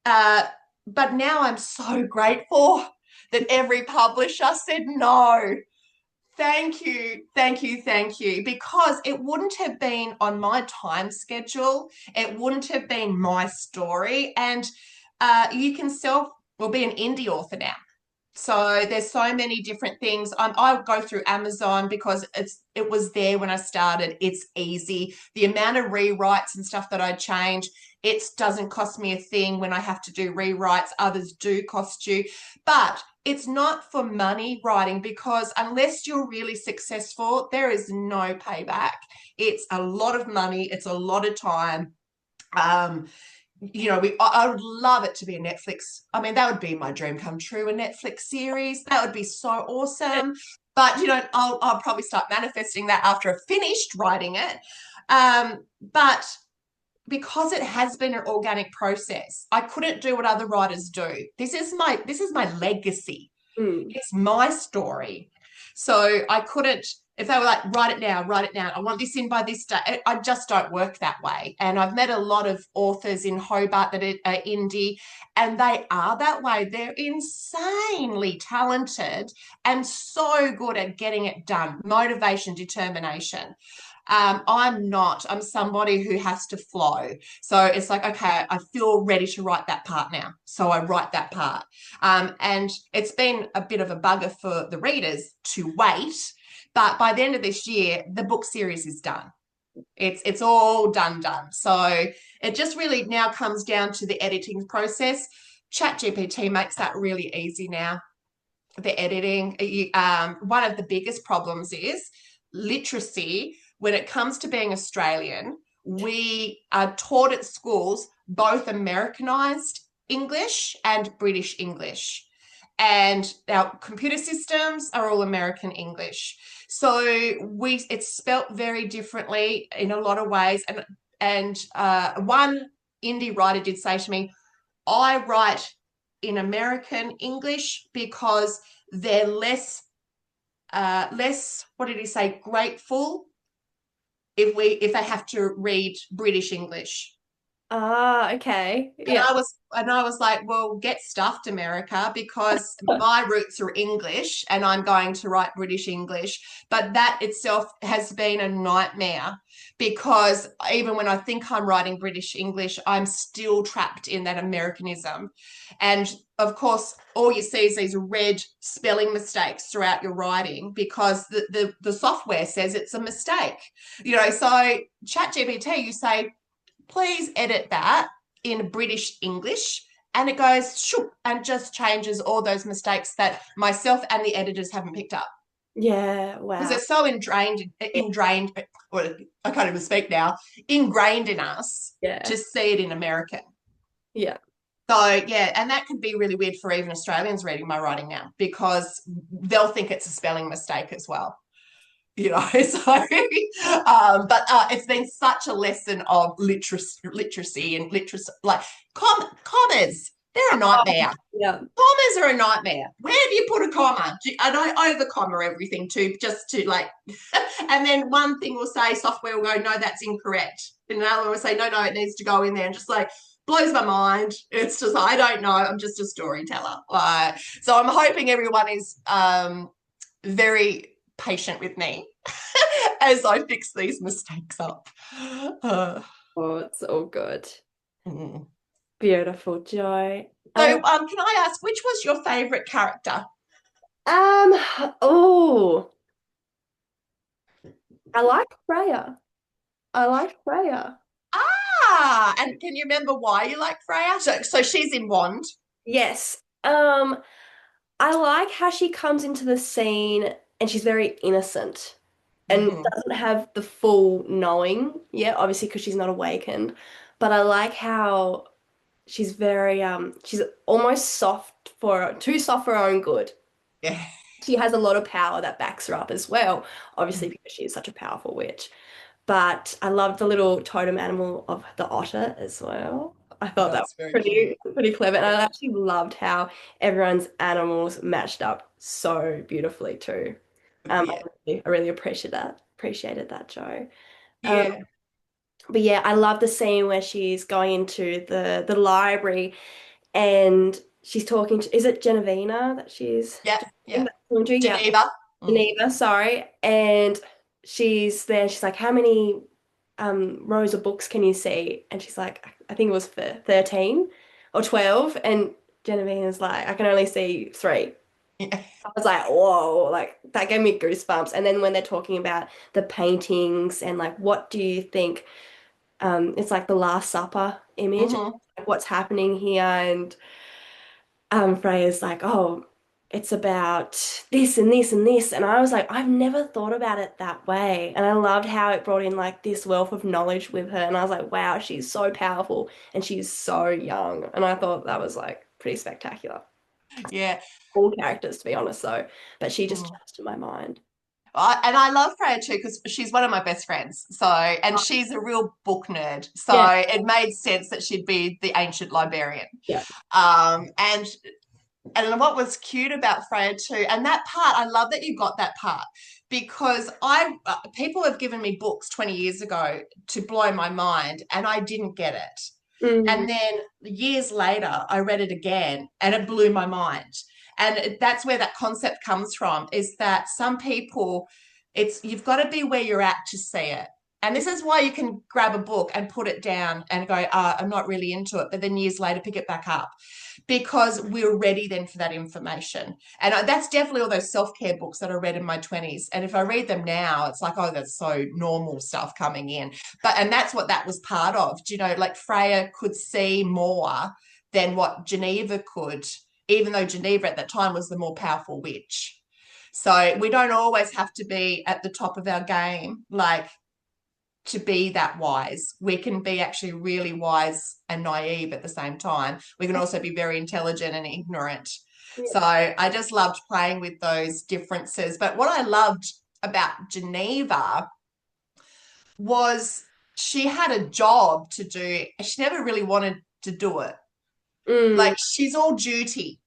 uh, but now I'm so grateful that every publisher said no. Thank you, thank you, thank you. Because it wouldn't have been on my time schedule. It wouldn't have been my story. And you can be an indie author now. So there's so many different things. I go through Amazon because it was there when I started. It's easy. The amount of rewrites and stuff that I change, it doesn't cost me a thing when I have to do rewrites. Others do cost you, but it's not for money writing, because unless you're really successful, there is no payback. It's a lot of money. It's a lot of time. Um, I would love it to be a Netflix. I mean, that would be my dream come true, a Netflix series. That would be so awesome. But I'll probably start manifesting that after I've finished writing it. But because it has been an organic process, I couldn't do what other writers do. This is my legacy. mm. It's my story. So I couldn't, if they were like, write it now, I want this in by this day. I just don't work that way. And I've met a lot of authors in Hobart that are indie, and they are that way. They're insanely talented and so good at getting it done. Motivation, determination. I'm not. I'm somebody who has to flow. So it's like, okay, I feel ready to write that part now. So I write that part. And it's been a bit of a bugger for the readers to wait. But by the end of this year, the book series is done. It's all done. So it just really now comes down to the editing process. ChatGPT makes that really easy now. The editing. One of the biggest problems is literacy. When it comes to being Australian, we are taught at schools both Americanized English and British English. And our computer systems are all American English. So it's spelt very differently in a lot of ways. And one indie writer did say to me, I write in American English because they're less, what did he say, grateful if they have to read British English. Ah, okay. And Yeah. I was like, well, get stuffed, America, because my roots are English and I'm going to write British English. But that itself has been a nightmare because even when I think I'm writing British English, I'm still trapped in that Americanism. And of course, all you see is these red spelling mistakes throughout your writing because the software says it's a mistake. So ChatGPT, you say, please edit that in British English. And it goes shoop and just changes all those mistakes that myself and the editors haven't picked up Yeah, because wow. they're so or I can't even speak now, ingrained in us Yeah. to see it in American. Yeah. So yeah, and that could be really weird for even Australians reading my writing now because they'll think it's a spelling mistake as well. But it's been such a lesson of literacy and literacy, like commas. They're a Oh, nightmare. yeah. Commas are a nightmare. Where do you put a comma? And I over comma everything too, just to like, and then one thing will say, software will go, no, that's incorrect. And another one will say, no, no, it needs to go in there, and just like blows my mind. It's just, I don't know. I'm just a storyteller. So I'm hoping everyone is very patient with me as I fix these mistakes up. Uh, Oh, it's all good. mm. Beautiful, Joy. So, can I ask, which was your favorite character? Um, oh, I like Freya. I like Freya. And can you remember why you like Freya? So she's in Wand. Yes. I like how she comes into the scene and she's very innocent and Mm-hmm. doesn't have the full knowing yet, obviously because she's not awakened. But I like how she's very she's almost too soft for her own good. Yeah. She has a lot of power that backs her up as well, obviously because she is such a powerful witch. But I loved the little totem animal of the otter as well. I thought that That's was very cute. pretty clever, and Yeah. I actually loved how everyone's animals matched up so beautifully too. Yeah. I really appreciated that, Joe. Um, Yeah. but yeah, I love the scene where she's going into the library and she's talking to, is it Genevina that she's Yeah. Yeah. talking to? Yeah, Geneva. Mm. Geneva, sorry. And she's there, she's like, how many rows of books can you see? And she's like, I think it was for 13 or 12. And Genevina's like, I can only see three. Yeah. I was like, whoa, like that gave me goosebumps. And then when they're talking about the paintings and like, what do you think? It's like the Last Supper image, Mm-hmm. like what's happening here. And Freya's like, oh, it's about this and this and this. And I was like, I've never thought about it that way. And I loved how it brought in like this wealth of knowledge with her. And I was like, wow, she's so powerful and she's so young. And I thought that was like pretty spectacular. Yeah. All characters, to be honest, though. But she just Mm. jumps to my mind. And I love Freya too because she's one of my best friends. So, and she's a real book nerd. So Yeah, it made sense that she'd be the ancient librarian. yeah. Um, and and what was cute about Freya too, and that part, I love that you got that part because people have given me books 20 years ago to blow my mind, and I didn't get it. Mm, And then years later, I read it again and it blew my mind. And that's where that concept comes from is that some people, you've got to be where you're at to see it. And this is why you can grab a book and put it down and go, I'm not really into it, but then years later pick it back up because we're ready then for that information. And that's definitely all those self-care books that I read in my 20s. And if I read them now, it's like, oh, that's so normal stuff coming in. And that's what that was part of. Like Freya could see more than what Geneva could, even though Geneva at that time was the more powerful witch. So we don't always have to be at the top of our game, like to be that wise. We can be actually really wise and naive at the same time. We can also be very intelligent and ignorant. yeah. So I just loved playing with those differences. But what I loved about Geneva was she had a job to do. She never really wanted to do it. Mm, Like she's all duty.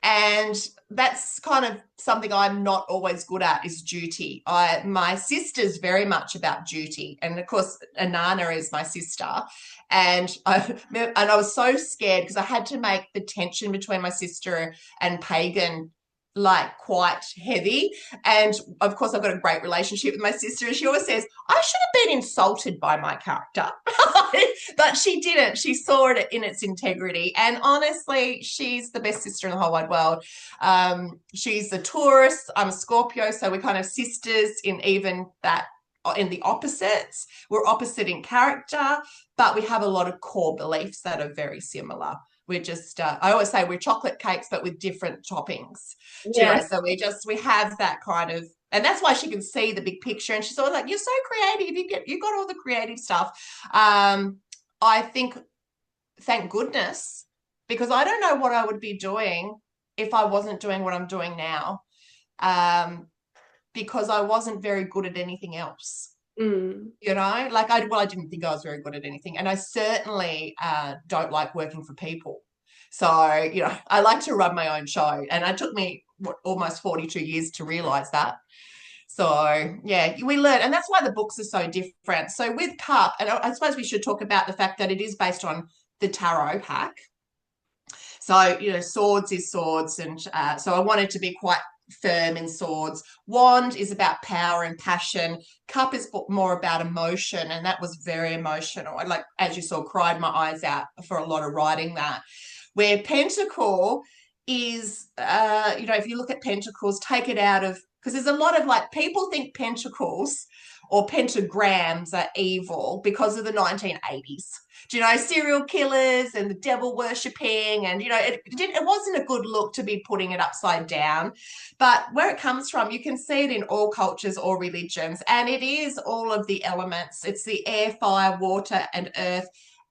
And that's kind of something I'm not always good at, is duty. My sister's very much about duty. And of course, Anana is my sister. And I was so scared because I had to make the tension between my sister and Pagan like quite heavy. And of course, I've got a great relationship with my sister, and she always says, I should have been insulted by my character. But she didn't. She saw it in its integrity. And honestly, she's the best sister in the whole wide world. She's a Taurus. I'm a Scorpio. So we're kind of sisters in even that, in the opposites. We're opposite in character, but we have a lot of core beliefs that are very similar. We're just, I always say we're chocolate cakes, but with different toppings. Do you know? So we have that kind of, and that's why she can see the big picture. And she's always like, you're so creative. You got all the creative stuff. I think, thank goodness, because I don't know what I would be doing if I wasn't doing what I'm doing now. Because I wasn't very good at anything else. You know, like I didn't think I was very good at anything, and I certainly don't like working for people. So, you know, I like to run my own show, and it took me almost 42 years to realize that. So yeah, we learn, and that's why the books are so different. So with Cup, and I suppose we should talk about the fact that it is based on the tarot pack. So, you know, swords is swords, and so I wanted to be quite firm in swords. Wand is about power and passion. Cup is more about emotion, and that was very emotional. I, like, as you saw, cried my eyes out for a lot of writing that. Where Pentacle is, you know, if you look at pentacles, take it out of, because there's a lot of, like, people think pentacles or pentagrams are evil because of the 1980s. Do you know, serial killers and the devil worshipping, and, you know, it wasn't a good look to be putting it upside down. But where it comes from, you can see it in all cultures or religions, and it is all of the elements. It's the air, fire, water, and earth,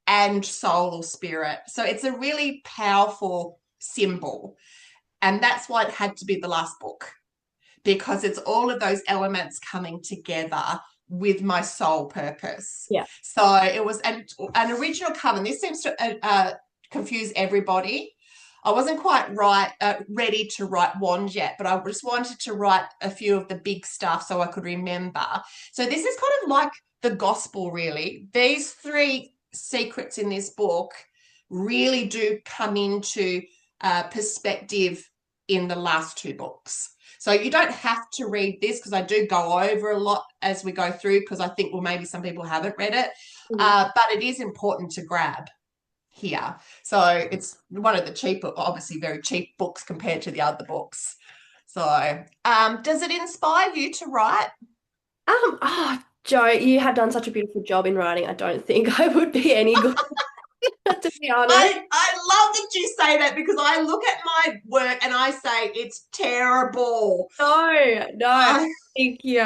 and soul or spirit. So it's a really powerful symbol, and that's why it had to be the last book, because it's all of those elements coming together with my sole purpose. Yeah. So it was an original coven. This seems to confuse everybody. I wasn't quite ready to write Wand yet, but I just wanted to write a few of the big stuff so I could remember. So this is kind of like the gospel, really. These three secrets in this book really do come into perspective in the last two books. So you don't have to read this, because I do go over a lot as we go through, because I think, well, maybe some people haven't read it, but it is important to grab here. So it's one of the cheaper, obviously very cheap books compared to the other books. So does it inspire you to write? Oh, Jo, you have done such a beautiful job in writing. I don't think I would be any good, to be honest. I love that you say that, because I look at my work and I say it's terrible. No, I think you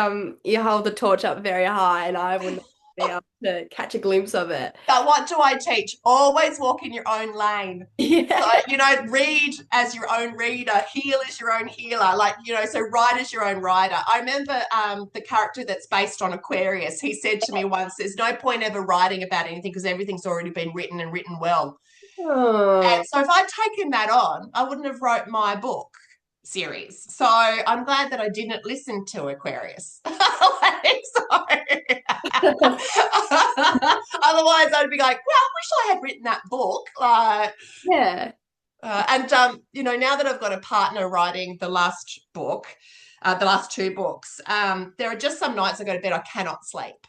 hold the torch up very high, and I would not be able to catch a glimpse of it. But what do I teach? Always walk in your own lane. Yeah. So, you know, read as your own reader, heal as your own healer. Like, you know, so write as your own writer. I remember the character that's based on Aquarius, he said to me once, there's no point ever writing about anything because everything's already been written, and written well. And so if I'd taken that on, I wouldn't have wrote my book series. So I'm glad that I didn't listen to Aquarius. Otherwise I'd be like, well, I wish I had written that book. Yeah. You know, now that I've got a partner writing the last book, the last two books, there are just some nights I go to bed, I cannot sleep,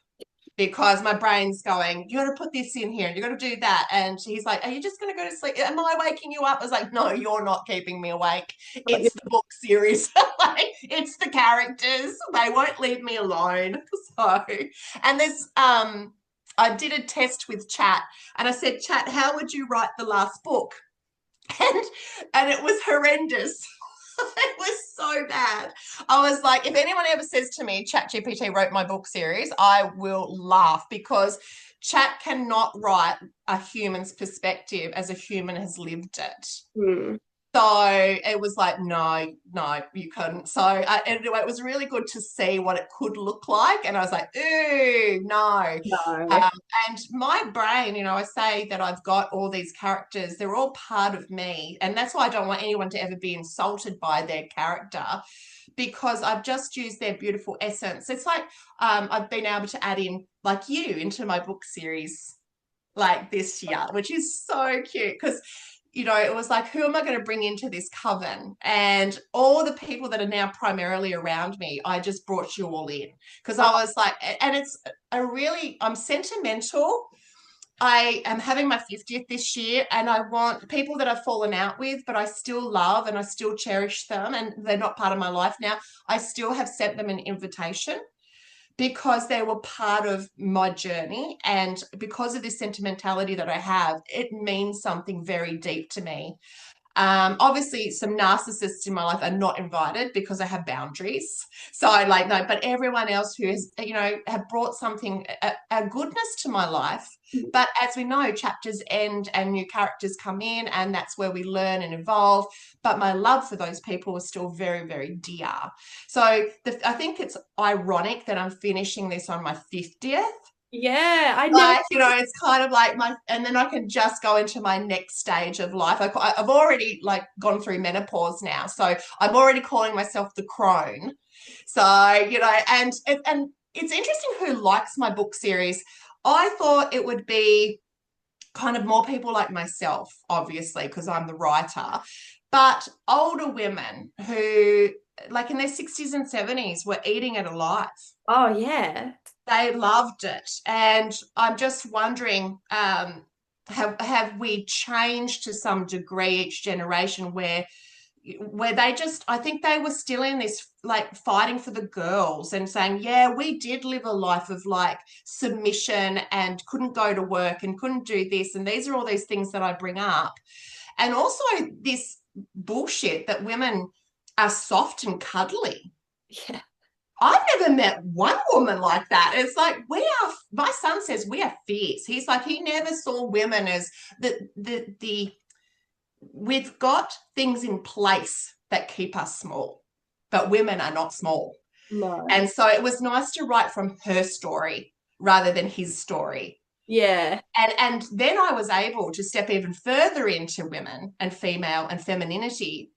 because my brain's going, you got to put this in here and you got to do that. And he's like, are you just going to go to sleep? Am I waking you up? I was like, no, you're not keeping me awake. It's the book series. Like, it's the characters. They won't leave me alone. So, and there's, I did a test with Chat, and I said, Chat, how would you write the last book? And it was horrendous. It was so bad. I was like, if anyone ever says to me, ChatGPT wrote my book series, I will laugh, because Chat cannot write a human's perspective as a human has lived it. So it was like, no, no, you couldn't. So anyway, it was really good to see what it could look like. And I was like, ooh, no. No. Um, and my brain, I say that I've got all these characters, they're all part of me. And that's why I don't want anyone to ever be insulted by their character, because I've just used their beautiful essence. It's like I've been able to add in, like you, into my book series like this year, which is so cute because it was like, who am I going to bring into this coven? And all the people that are now primarily around me, I just brought you all in because I was like, and it's I'm sentimental. I am having my 50th this year, and I want people that I've fallen out with, but I still love and I still cherish them, and they're not part of my life now. I still have sent them an invitation because they were part of my journey. And because of this sentimentality that I have, it means something very deep to me. Obviously, some narcissists in my life are not invited because I have boundaries. So I like no, but everyone else who has, have brought something, a goodness to my life. But as we know, chapters end and new characters come in, and that's where we learn and evolve. But my love for those people is still very, very dear. So I think it's ironic that I'm finishing this on my 50th. Yeah, I never. Like, it's kind of like and then I can just go into my next stage of life. I've already like gone through menopause now, so I'm already calling myself the crone. So, and it's interesting who likes my book series. I thought it would be kind of more people like myself, obviously, because I'm the writer, but older women who, like in their 60s and 70s, were eating it alive. Oh, yeah. They loved it. And I'm just wondering, have we changed to some degree each generation where they just, I think they were still in this like fighting for the girls and saying, yeah, we did live a life of like submission and couldn't go to work and couldn't do this. And these are all these things that I bring up. And also this bullshit that women are soft and cuddly. Yeah. I've never met one woman like that. It's like my son says we are fierce. He's like, he never saw women as we've got things in place that keep us small, but women are not small. No. And so it was nice to write from her story rather than his story. Yeah. And then I was able to step even further into women and female and femininity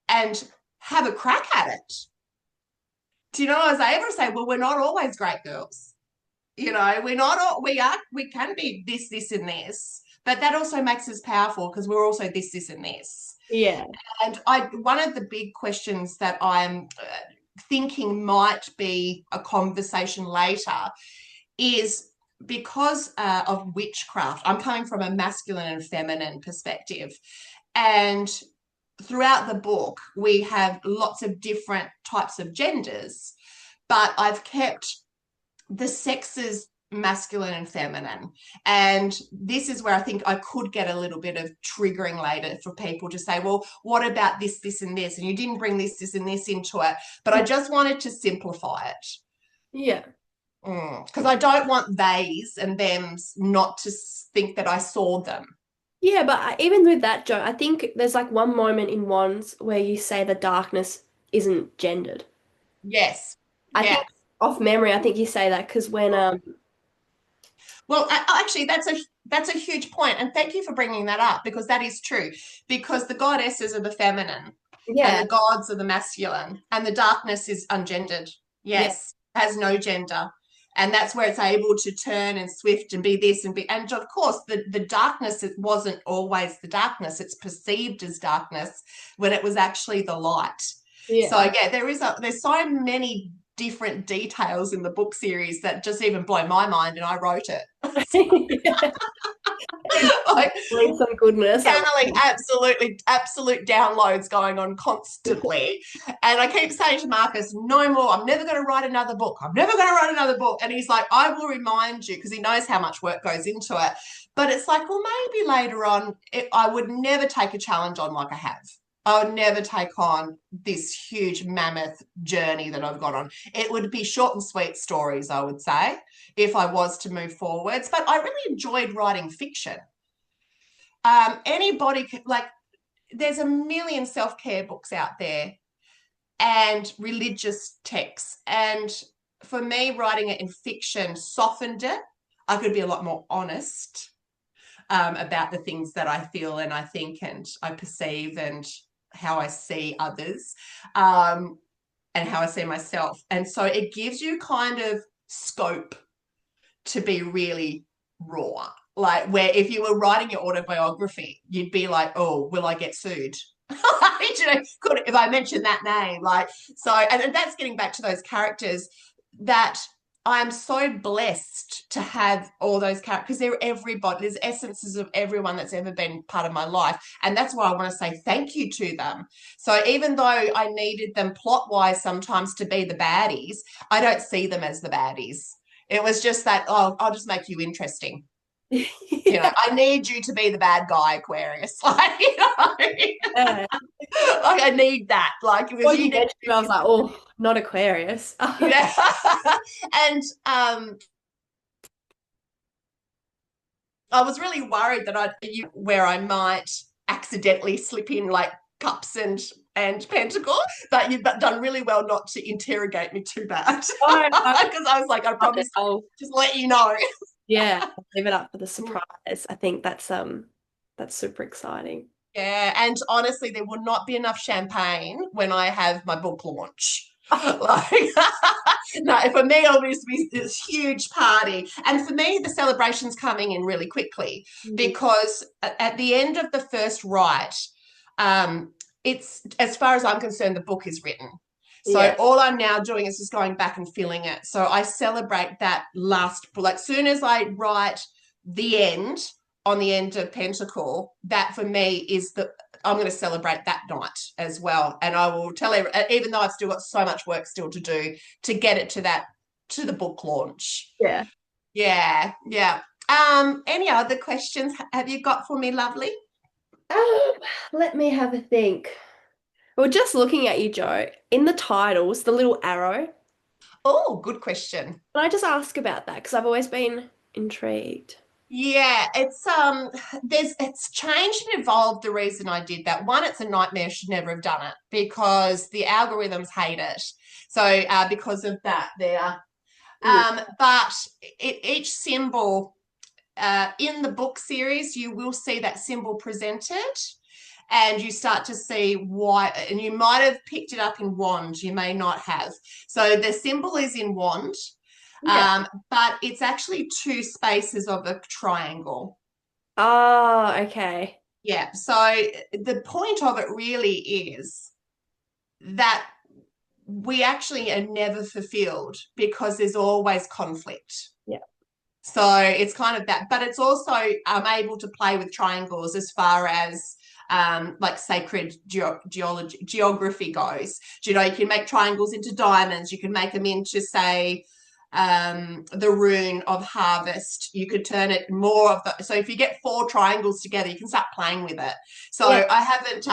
and have a crack at it. Do you know, I was able to say, well, we're not always great girls. We're not all, we can be this, and this, but that also makes us powerful because we're also this, and this. Yeah. And one of the big questions that I'm thinking might be a conversation later is because of witchcraft. I'm coming from a masculine and feminine perspective. And throughout the book, we have lots of different types of genders, but I've kept the sexes masculine and feminine. And this is where I think I could get a little bit of triggering later for people to say, well, what about this, and this? And you didn't bring this, and this into it. But I just wanted to simplify it. Yeah. Because I don't want theys and thems not to think that I saw them. Yeah, but even with that, Joe, I think there's like one moment in Wands where you say the darkness isn't gendered. Yes. I Yeah. think off memory, I think you say that because when Well, actually, that's a huge point, and thank you for bringing that up because that is true. Because the goddesses are the feminine, and yeah, the gods are the masculine, and the darkness is ungendered. yeah, Yes, has no gender, and that's where it's able to turn and swift and be this and be. And of course, the darkness, it wasn't always the darkness. It's perceived as darkness when it was actually the light. yeah. So yeah, there's so many different details in the book series that just even blow my mind, and I wrote it. Like, Some goodness. channeling absolute downloads going on constantly. And I keep saying to Marcus, no more, I'm never going to write another book. I'm never going to write another book. And he's like, I will remind you, because he knows how much work goes into it. But it's like, well, maybe later on, I would never take a challenge on like I have. I would never take on this huge mammoth journey that I've got on. It would be short and sweet stories, I would say, if I was to move forwards. But I really enjoyed writing fiction. Anybody like there's a million self-care books out there and religious texts. And for me, writing it in fiction softened it. I could be a lot more honest about the things that I feel and I think and I perceive and how I see others and how I see myself. And so it gives you kind of scope to be really raw. Like where if you were writing your autobiography, you'd be like, oh, will I get sued? Could if I mention that name? Like, so, and that's getting back to those characters that I'm so blessed to have all those characters because they're everybody, there's essences of everyone that's ever been part of my life. And that's why I want to say thank you to them. So even though I needed them plot wise sometimes to be the baddies, I don't see them as the baddies. It was just that, oh, I'll just make you interesting. You know, I need you to be the bad guy, Aquarius. Like, you know, Yeah. like I need that. Like, Before you mentioned him, I was like, oh, not Aquarius. yeah. And I was really worried that where I might accidentally slip in like cups and pentacle, but you've done really well not to interrogate me too bad. Because I was like, I promise I'll just let you know. Yeah, leave it up for the surprise. I think that's super exciting. Yeah, and honestly, there will not be enough champagne when I have my book launch. Like, no, for me, it'll be this huge party. And for me, the celebration's coming in really quickly because at the end of the first write, it's, as far as I'm concerned, the book is written. So all I'm now doing is just going back and filling it. So I celebrate that last, like, soon as I write the end on the end of Pentacle, that for me is I'm going to celebrate that night as well. And I will tell even though I've still got so much work still to do to get it to the book launch. Yeah. Yeah. Yeah. Any other questions have you got for me, lovely? Let me have a think. Well, just looking at you, Jo, in the titles, the little arrow. Oh, good question. Can I just ask about that? Because I've always been intrigued. Yeah, it's changed and evolved the reason I did that. One, it's a nightmare, should never have done it because the algorithms hate it. So because of that there. But each symbol in the book series, you will see that symbol presented and you start to see why, and you might have picked it up in wand, you may not have. So the symbol is in wand. But it's actually two spaces of a triangle. Oh, okay. Yeah. So the point of it really is that we actually are never fulfilled because there's always conflict. Yeah. So it's kind of that, but it's also able to play with triangles as far as like sacred geography goes. You know, you can make triangles into diamonds. You can make them into, say, the rune of harvest. You could turn it more of the, so if you get 4 triangles together, you can start playing with it. So I haven't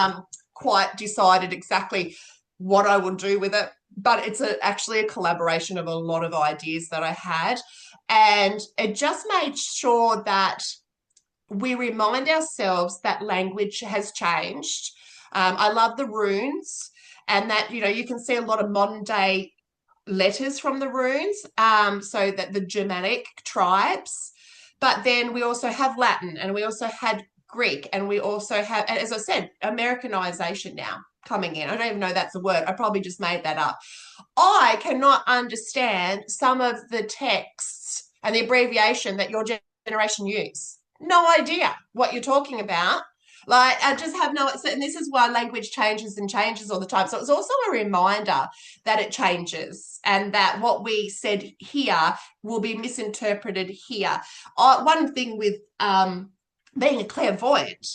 quite decided exactly what I will do with it, but it's actually a collaboration of a lot of ideas that I had. And it just made sure that we remind ourselves that language has changed. I love the runes and that, you know, you can see a lot of modern day letters from the runes, so that the Germanic tribes. But then we also have Latin and we also had Greek and we also have, as I said, Americanization now coming in. I don't even know that's a word. I probably just made that up. I cannot understand some of the texts and the abbreviation that your generation use. No idea what you're talking about. Like, I just have no, and this is why language changes and changes all the time. So it's also a reminder that it changes and that what we said here will be misinterpreted here. One thing with being a clairvoyant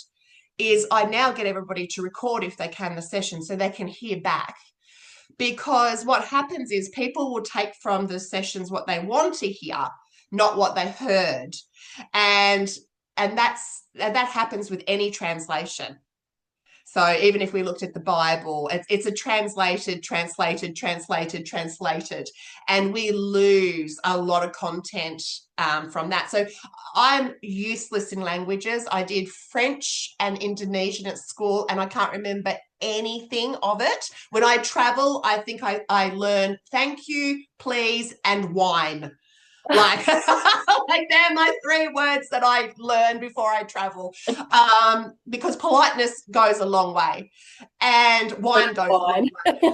is I now get everybody to record if they can the session so they can hear back. Because what happens is people will take from the sessions what they want to hear, not what they heard. And that happens with any translation. So even if we looked at the Bible, it's a translated, and we lose a lot of content from that. So I'm useless in languages. I did French and Indonesian at school, and I can't remember anything of it. When I travel, I think I learn thank you, please, and wine. Like, like they're my three words that I learn before I travel, because politeness goes a long way, and wine goes a long Fine. way.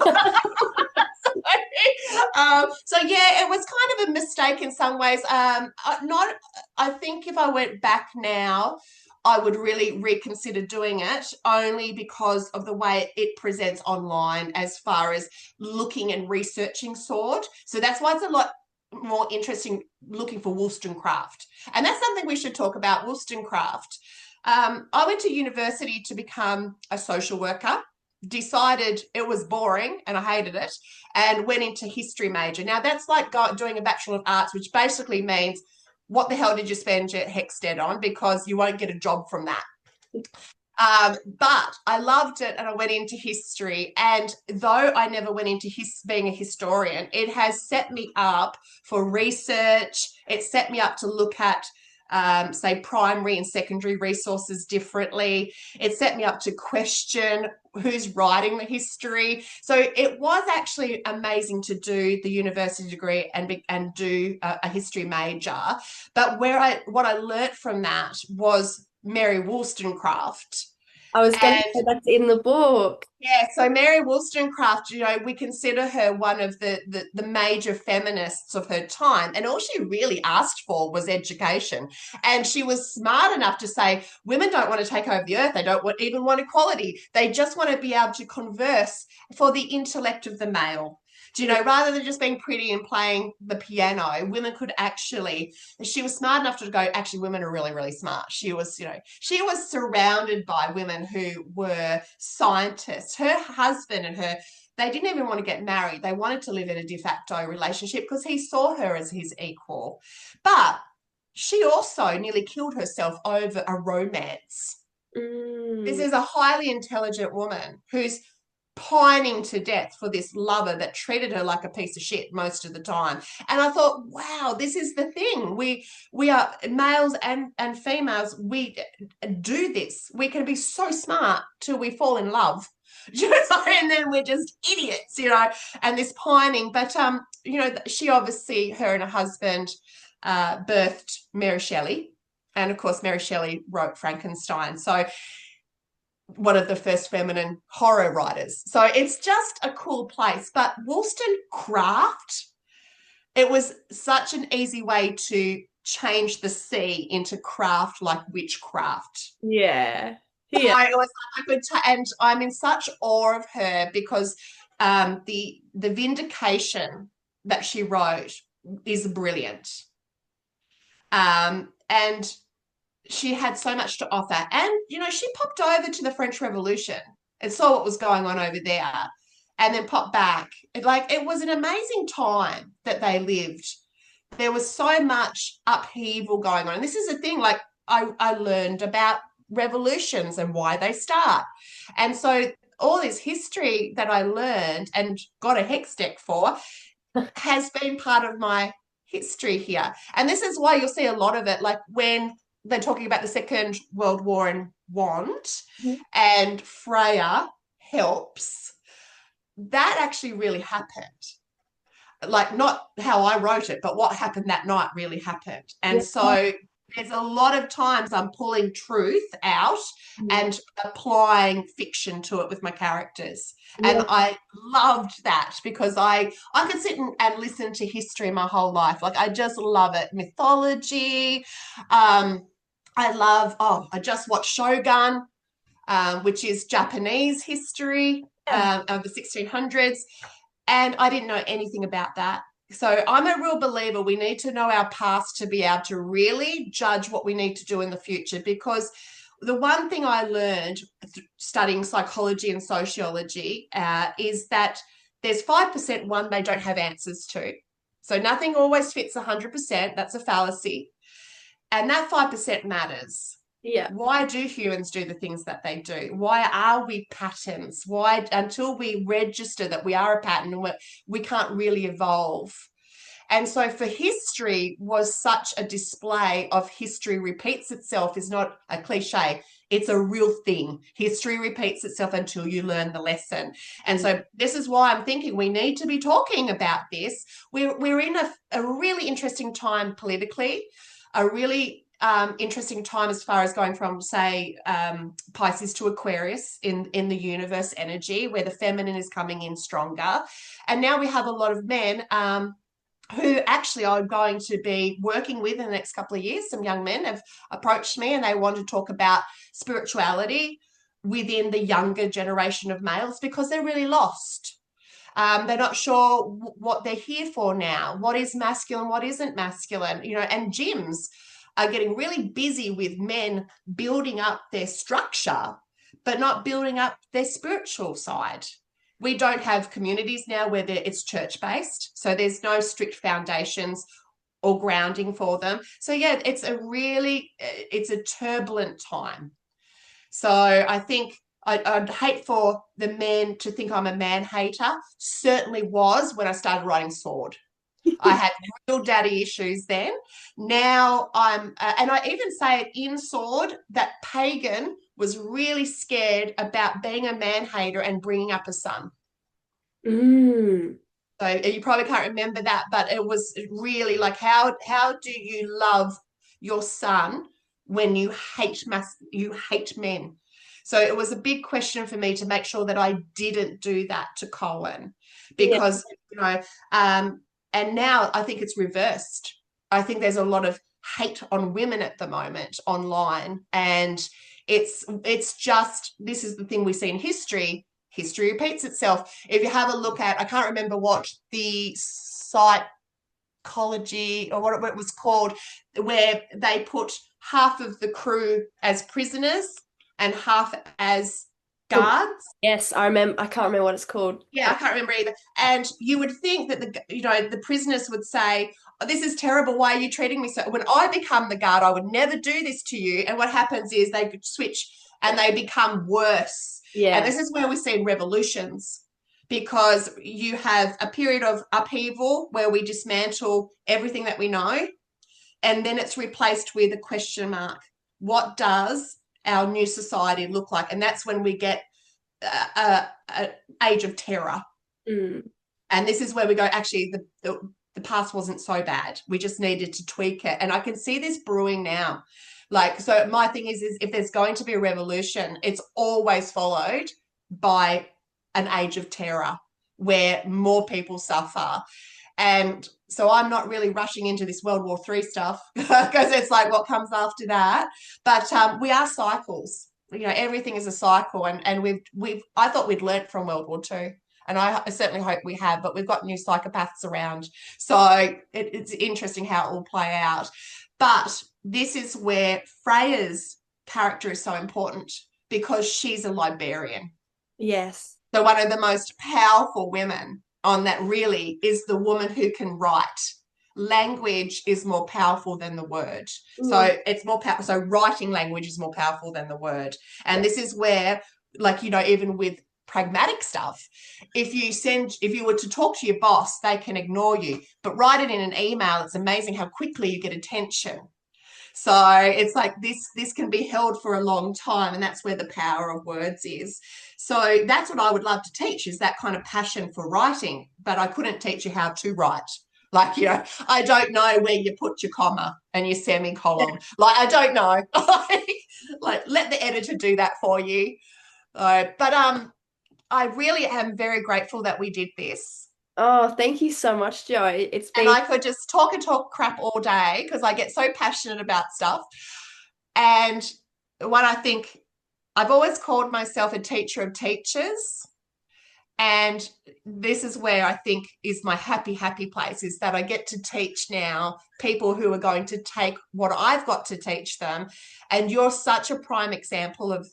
So yeah, it was kind of a mistake in some ways. Not, I think if I went back now, I would really reconsider doing it, only because of the way it presents online as far as looking and researching sword. So that's why it's a lot more interesting looking for WollstoneCraft. And that's something we should talk about, WollstoneCraft. I went to university to become a social worker, decided it was boring and I hated it, and went into history major. Now that's like doing a Bachelor of Arts, which basically means what the hell did you spend your HECSTED on, because you won't get a job from that. But I loved it and I went into history. And though I never went into being a historian, it has set me up for research. It set me up to look at, say, primary and secondary resources differently. It set me up to question who's writing the history. So it was actually amazing to do the university degree and do a history major. But what I learnt from that was Mary Wollstonecraft. I was going to And say that's in the book. yeah, so Mary Wollstonecraft, we consider her one of the major feminists of her time. And all she really asked for was education. And she was smart enough to say, women don't want to take over the earth. They don't even want equality. They just want to be able to converse for the intellect of the male. Rather than just being pretty and playing the piano, women could actually, she was smart enough to go, actually, women are really, really smart. She was surrounded by women who were scientists. Her husband and her, they didn't even want to get married. They wanted to live in a de facto relationship because he saw her as his equal. But she also nearly killed herself over a romance. This is a highly intelligent woman who's pining to death for this lover that treated her like a piece of shit most of the time. And I thought, wow, this is the thing. We are males and females. We do this. We can be so smart till we fall in love. And then we're just idiots, and this pining. But she obviously, her and her husband birthed Mary Shelley. And of course, Mary Shelley wrote Frankenstein. So one of the first feminine horror writers. So it's just a cool place. But Wollstonecraft, it was such an easy way to change the C into craft, like witchcraft. Yeah. So Yeah. it was like a good and I'm in such awe of her because the vindication that she wrote is brilliant. And she had so much to offer. And, she popped over to the French Revolution and saw what was going on over there and then popped back. It was an amazing time that they lived. There was so much upheaval going on. And this is the thing, like I learned about revolutions and why they start. And so all this history that I learned and got a hex deck for has been part of my history here. And this is why you'll see a lot of it, like when they're talking about the Second World War and Wand, and Freya helps. That actually really happened. Like, not how I wrote it, but what happened that night really happened. And so there's a lot of times I'm pulling truth out and applying fiction to it with my characters. And I loved that because I could sit and listen to history my whole life. Like, I just love it. Mythology. I just watched Shogun, which is Japanese history of the 1600s. And I didn't know anything about that. So I'm a real believer we need to know our past to be able to really judge what we need to do in the future. Because the one thing I learned studying psychology and sociology is that there's 5% one they don't have answers to. So nothing always fits 100%. That's a fallacy. And that 5% matters. Yeah. Why do humans do the things that they do? Why are we patterns? Why, until we register that we are a pattern, we can't really evolve? And so for history was such a display of history repeats itself is not a cliche. It's a real thing. History repeats itself until you learn the lesson. And Mm. so this is why I'm thinking we need to be talking about this. We're in a really interesting time politically, a really interesting time as far as going from, say, Pisces to Aquarius in the universe energy, where the feminine is coming in stronger. And now we have a lot of men who actually I'm going to be working with in the next couple of years. Some young men have approached me and they want to talk about spirituality within the younger generation of males because they're really lost. They're not sure what they're here for now. What is masculine? What isn't masculine? And gyms are getting really busy with men building up their structure, but not building up their spiritual side. We don't have communities now where it's church-based, so there's no strict foundations or grounding for them. So yeah, it's a turbulent time. So I think I'd hate for the men to think I'm a man hater. Certainly was when I started writing Sword. I had real daddy issues then. Now and I even say it in Sword that Pagan was really scared about being a man hater and bringing up a son. Mm. So you probably can't remember that, but it was really like how do you love your son when you hate men? So it was a big question for me to make sure that I didn't do that to Cohen Yeah. because and now I think it's reversed. I think there's a lot of hate on women at the moment online, and it's just this is the thing we see in history. History repeats itself. If you have a look at, I can't remember what the psychology or what it was called, where they put half of the crew as prisoners and half as Cool. guards. Yes, I remember. I can't remember what it's called. Yeah, I can't remember either. And you would think that the prisoners would say, oh, "This is terrible. Why are you treating me so?" When I become the guard, I would never do this to you. And what happens is they switch and they become worse. And Yeah. this is where we see revolutions because you have a period of upheaval where we dismantle everything that we know, and then it's replaced with a question mark. What does our new society look like? And that's when we get a age of terror. Mm. And this is where we go, actually, the past wasn't so bad. We just needed to tweak it. And I can see this brewing now. Like, so my thing is if there's going to be a revolution, it's always followed by an age of terror where more people suffer. And so I'm not really rushing into this World War III stuff because it's like what comes after that. But we are cycles. Everything is a cycle, and we've I thought we'd learnt from World War II, and I certainly hope we have, but we've got new psychopaths around, so it's interesting how it will play out. But this is where Freya's character is so important because she's a librarian. Yes. So one of the most powerful women on that really is the woman who can write. Language is more powerful than the word. Mm. So it's more powerful. So writing language is more powerful than the word. And Yeah. this is where, like, even with pragmatic stuff, if you were to talk to your boss, they can ignore you. But write it in an email, it's amazing how quickly you get attention. So it's like this can be held for a long time, and that's where the power of words is. So that's what I would love to teach, is that kind of passion for writing, but I couldn't teach you how to write. Like, I don't know where you put your comma and your semicolon. Like, I don't know. Like, let the editor do that for you. But I really am very grateful that we did this. Oh, thank you so much, Joe. It's And been, I could just talk and talk crap all day because I get so passionate about stuff. And what I think, I've always called myself a teacher of teachers. And this is where I think is my happy place, is that I get to teach now people who are going to take what I've got to teach them. And you're such a prime example of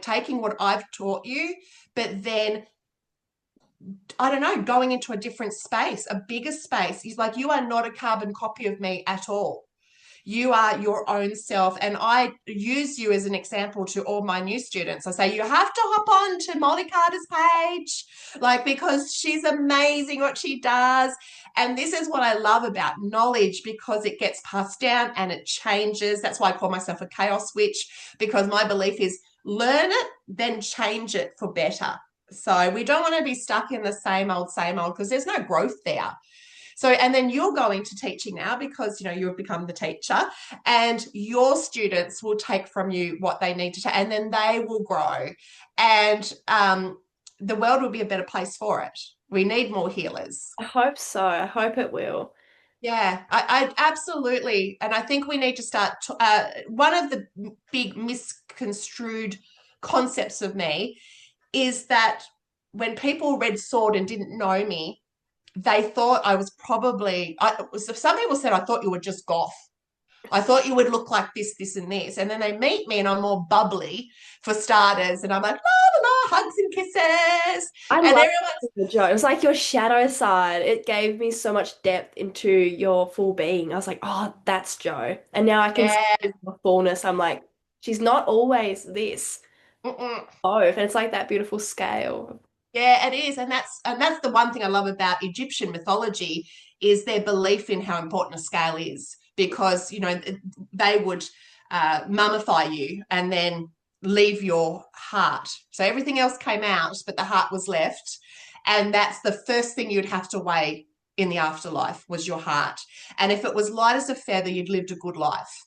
taking what I've taught you, but then I don't know, going into a different space, a bigger space. Is like, you are not a carbon copy of me at all. You are your own self. And I use you as an example to all my new students. I say, you have to hop on to Molly Carter's page, like, because she's amazing what she does. And this is what I love about knowledge, because it gets passed down and it changes. That's why I call myself a chaos witch, because my belief is learn it, then change it for better. So we don't want to be stuck in the same old, because there's no growth there. So, and then you're going to teaching now because, you know, you've become the teacher, and your students will take from you what they need to take, and then they will grow. And the world will be a better place for it. We need more healers. I hope so. I hope it will. Yeah, I absolutely. And I think we need to start. One of the big misconstrued concepts of me is that when people read Sword and didn't know me, they thought I was probably, some people said, I thought you were just goth. I thought you would look like this, and this. And then they meet me and I'm more bubbly for starters. And I'm like, la, la, la, hugs and kisses. I And love everyone's, the joke. It was like your shadow side. It gave me so much depth into your full being. I was like, oh, that's Joe. And now I can see yeah, the fullness. I'm like, she's not always this. mm-mm. Both. And it's like that beautiful scale. Yeah, it is. And that's the one thing I love about Egyptian mythology is their belief in how important a scale is, because, you know, they would mummify you and then leave your heart. So everything else came out, but the heart was left. And that's the first thing you'd have to weigh in the afterlife, was your heart. And if it was light as a feather, you'd lived a good life.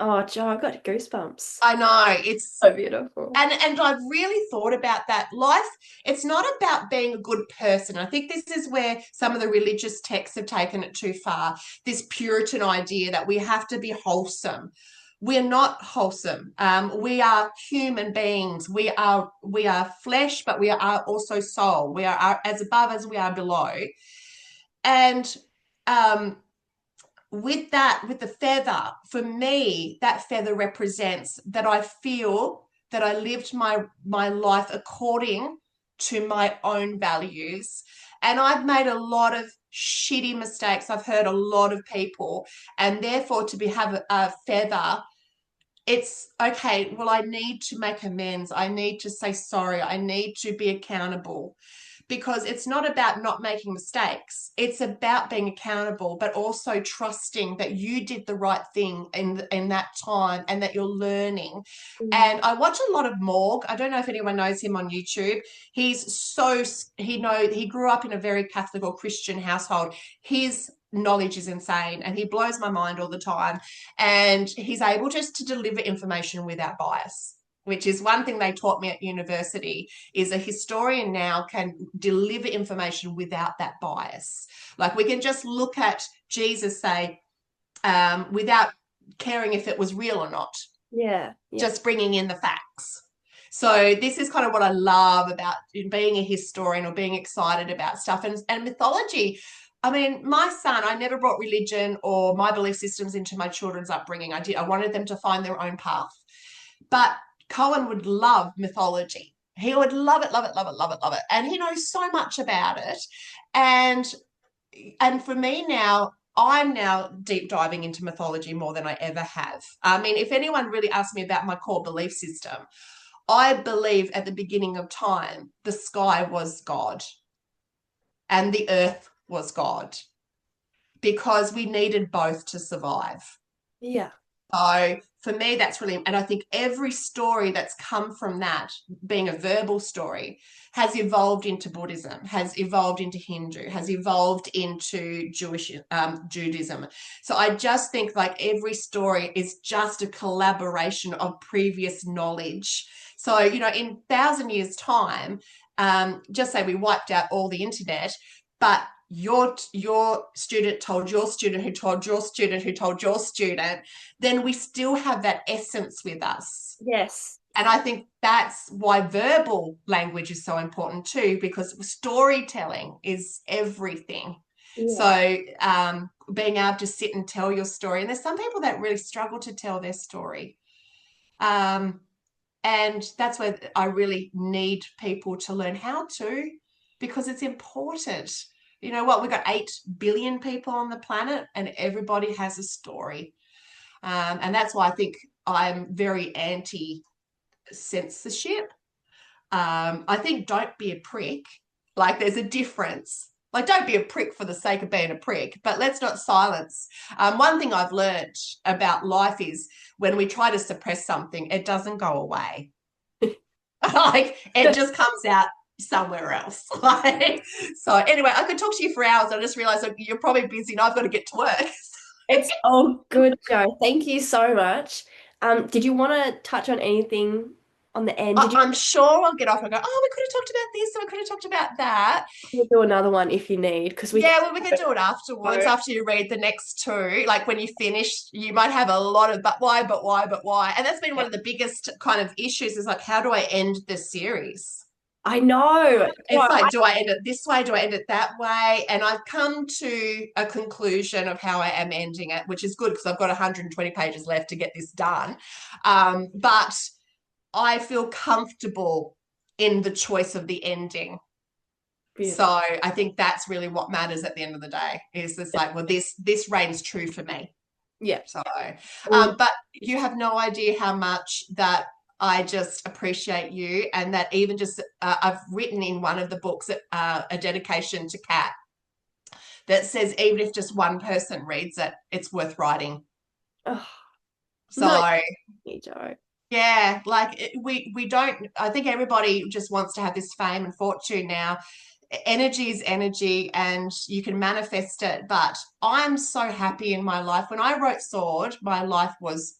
Oh, Joe, I've got goosebumps. I know, it's So beautiful. and I've really thought about that. Life, it's not about being a good person. I think this is where some of the religious texts have taken it too far. This Puritan idea that we have to be wholesome. We're not wholesome. We are human beings. We are flesh, but we are also soul. We are as above as we are below. And um, with that, with the feather, for me, that feather represents that I feel that I lived my life according to my own values. And I've made a lot of shitty mistakes. I've hurt a lot of people. And therefore, to have a feather, it's okay. Well, I need to make amends. I need to say sorry. I need to be accountable, because it's not about not making mistakes. It's about being accountable, but also trusting that you did the right thing in that time and that you're learning. Mm. And I watch a lot of Morg. I don't know if anyone knows him on YouTube. He grew up in a very Catholic or Christian household. His knowledge is insane and he blows my mind all the time. And he's able just to deliver information without bias, which is one thing they taught me at university, is a historian now can deliver information without that bias. Like we can just look at Jesus, say, without caring if it was real or not, Yeah. Yeah. just bringing in the facts. So this is kind of what I love about being a historian or being excited about stuff. And mythology, I mean, my son, I never brought religion or my belief systems into my children's upbringing. I wanted them to find their own path. But Cohen would love mythology. He would love it, love it, love it, love it, love it. And he knows so much about it. And for me now, I'm now deep diving into mythology more than I ever have. I mean, if anyone really asks me about my core belief system, I believe at the beginning of time, the sky was God and the earth was God, because we needed both to survive. Yeah. So for me, that's really, and I think every story that's come from that, being a verbal story, has evolved into Buddhism, has evolved into Hindu, has evolved into Judaism. So I just think like every story is just a collaboration of previous knowledge. So, you know, in 1,000 years' time, just say we wiped out all the internet, but your student told your student who told your student who told your student, then we still have that essence with us. Yes. And I think that's why verbal language is so important too, because storytelling is everything. Yeah. So being able to sit and tell your story, and there's some people that really struggle to tell their story. And that's where I really need people to learn how to, because it's important. You know what? We've got 8 billion people on the planet and everybody has a story. And that's why I think I'm very anti censorship. I think don't be a prick. Like there's a difference. Like don't be a prick for the sake of being a prick, but let's not silence. One thing I've learned about life is when we try to suppress something, it doesn't go away. Like it just comes out somewhere else. Like so. Anyway, I could talk to you for hours. I just realised that you're probably busy, and I've got to get to work. It's all good, Joe. Thank you so much. Did you want to touch on anything on the end? Did you I'm sure I'll get off and go, oh, we could have talked about this, or we could have talked about that. want to do another one if you need? Because we Yeah, well, we can do it afterwards, after you read the next two. Like when you finish, you might have a lot of but why, but why, but why. And that's been one of the biggest kind of issues is like, how do I end this series? I know. It's like, do I end it this way? Do I end it that way? And I've come to a conclusion of how I am ending it, which is good because I've got 120 pages left to get this done. But I feel comfortable in the choice of the ending. So I think that's really what matters at the end of the day is this like, well, this reigns true for me. Yeah. So, but you have no idea how much that I just appreciate you and that even just I've written in one of the books a dedication to Kat that says even if just one person reads it, it's worth writing. Oh, So no, Joe. yeah, like we don't. I think everybody just wants to have this fame and fortune now. Energy is energy and you can manifest it. But I'm so happy in my life. When I wrote Sword, my life was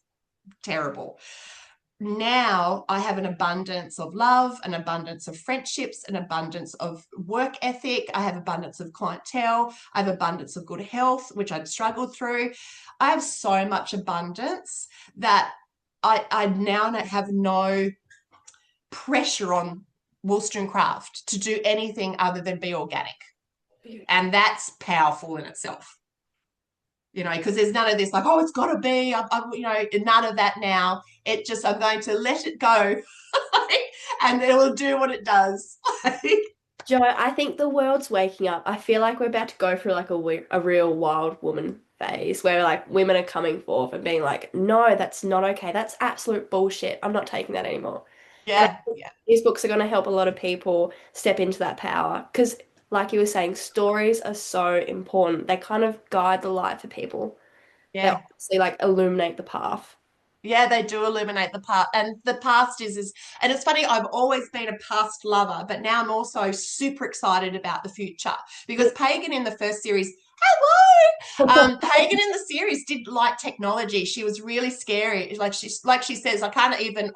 terrible. Now I have an abundance of love, an abundance of friendships, an abundance of work ethic. I have abundance of clientele. I have abundance of good health, which I'd struggled through. I have so much abundance that I now have no pressure on WollstoneCraft to do anything other than be organic. And that's powerful in itself. You know, because there's none of this like, oh, it's got to be, you know, none of that now. It just, I'm going to let it go and it will do what it does. Joe, I think the world's waking up. I feel like we're about to go through like a real wild woman phase where like women are coming forth and being like, no, that's not okay. That's absolute bullshit. I'm not taking that anymore. And I Yeah, think yeah, these books are going to help a lot of people step into that power because, like you were saying, stories are so important. They kind of guide the light for people. They yeah. obviously like illuminate the path. Yeah, they do illuminate the past. And the past is, and it's funny, I've always been a past lover, but now I'm also super excited about the future because Pagan in the first series, hello. Pagan in the series did like technology. She was really scary. Like she says, I can't even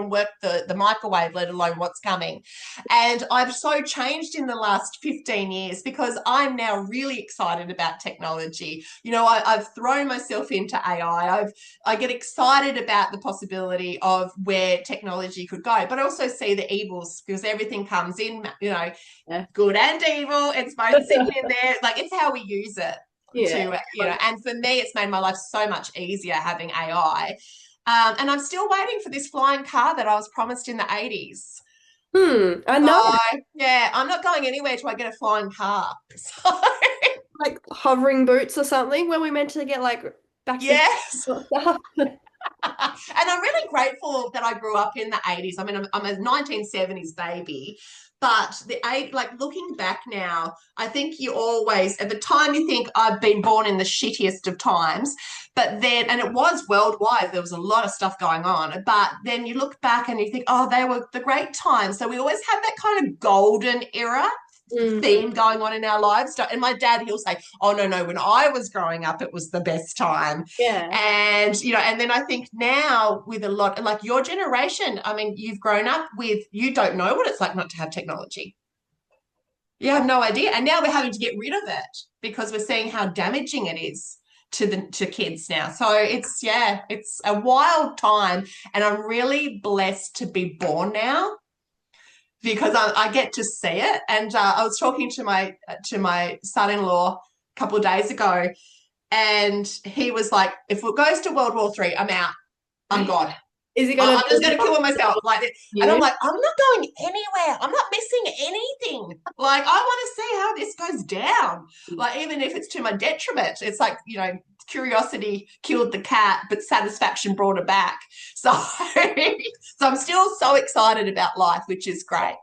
work the microwave, let alone what's coming. And I've so changed in the last 15 years because I'm now really excited about technology. You know, I've thrown myself into AI. I get excited about the possibility of where technology could go, but I also see the evils because everything comes in, you know, good and evil. It's both sitting in there. Like it's how we use it to, you know, and for me, it's made my life so much easier having AI. And I'm still waiting for this flying car that I was promised in the 80s. I know. So, yeah, I'm not going anywhere till I get a flying car. So, Like hovering boots or something when we meant to get like back to yes. stuff. And I'm really grateful that I grew up in the 80s. I mean, I'm a 1970s baby, but like looking back now, I think you always, at the time, you think I've been born in the shittiest of times, but then, and it was worldwide, there was a lot of stuff going on, but then you look back and you think, oh, they were the great times. So we always have that kind of golden era theme going on in our lives. And my dad, he'll say, oh, no, when I was growing up, it was the best time. Yeah. And, you know, and then I think now with a lot, like your generation, I mean, you've grown up with, you don't know what it's like not to have technology. You have no idea. And now we're having to get rid of it because we're seeing how damaging it is to kids now. So it's a wild time. And I'm really blessed to be born now because I get to see it. And I was talking to my son-in-law a couple of days ago, and he was like, "If it goes to World War III, I'm out. I'm gone." Is it going to I'm just going to kill myself. Like, and I'm you? like, I'm not going anywhere. I'm not missing anything. Like, I want to see how this goes down. Like, even if it's to my detriment, it's like, curiosity killed the cat, but satisfaction brought her back. So, so I'm still so excited about life, which is great.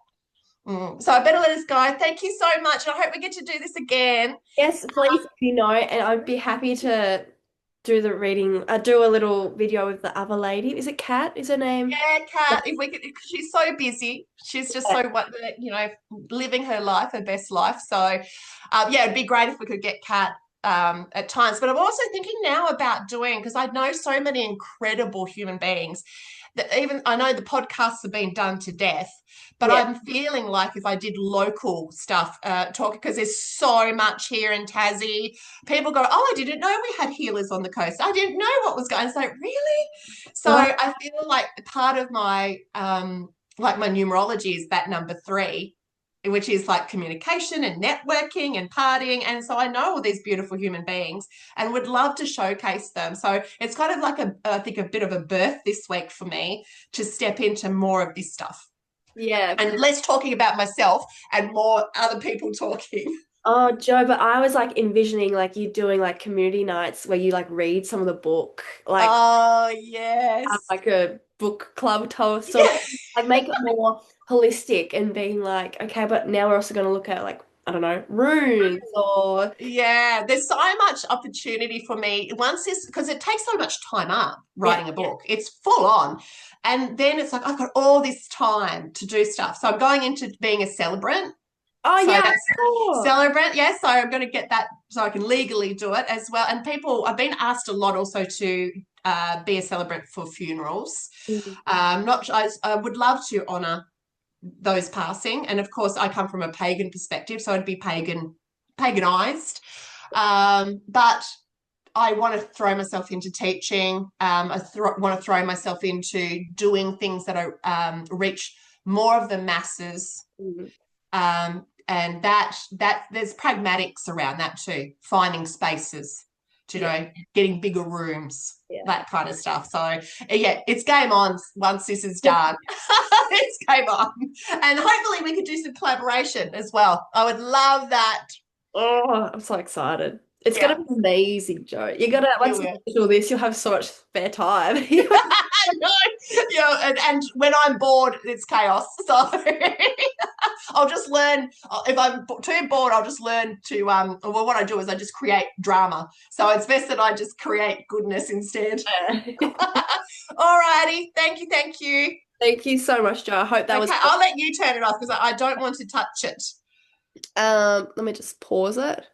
So I better let us go. Thank you so much. And I hope we get to do this again. Yes, please let me know, and I'd be happy to do the reading. I do a little video with the other lady. Is it Kat? Is her name? Yeah, Yeah. Kat, if we could, she's so busy. She's just so living her life, her best life. So, yeah, it'd be great if we could get Kat at times. But I'm also thinking now about doing, because I know so many incredible human beings that even I know the podcasts have been done to death, but Yeah. I'm feeling like if I did local stuff, talk, because there's so much here in Tassie. People go, oh, I didn't know we had healers on the coast. I didn't know what was going. It's like, really? So Oh, I feel like part of my like my numerology is that number 3, which is like communication and networking and partying. And so I know all these beautiful human beings and would love to showcase them. So it's kind of like I think a bit of a birth this week for me to step into more of this stuff. yeah. And less talking about myself and more other people talking. Oh, Joe, but I was like envisioning like you doing like community nights where you like read some of the book, like Oh, have yes. like a book club sort of Yeah. like make it more holistic and being like, okay, but now we're also going to look at like, I don't know, runes or Yeah, there's so much opportunity for me once this, because it takes so much time up yeah. writing a book. It's full on. And then it's like, I've got all this time to do stuff. So I'm going into being a celebrant. Oh So yeah, I that's saw. celebrant. Yeah. So I'm going to get that so I can legally do it as well. And people, I've been asked a lot also to be a celebrant for funerals. Mm, Not, I would love to honor those passing. And of course, I come from a pagan perspective, so I'd be paganized. But I want to throw myself into teaching. Want to throw myself into doing things that are reach more of the masses. mm. And that there's pragmatics around that too, finding spaces, Yeah, getting bigger rooms, yeah. that kind of stuff. So yeah, it's game on once this is done. It's game on. And hopefully we could do some collaboration as well. I would love that. Oh, I'm so excited. It's gonna Yeah, be amazing, Joe. You're gonna you once you will. finish all this, you'll have so much spare time. I know. And when I'm bored, it's chaos. So I'll just learn. If I'm too bored, I'll just learn to. Well, what I do is I just create drama. So it's best that I just create goodness instead. All righty. Thank you. Thank you. Thank you so much, Joe. I hope that was Okay, I'll let you turn it off because I don't want to touch it. let me just pause it.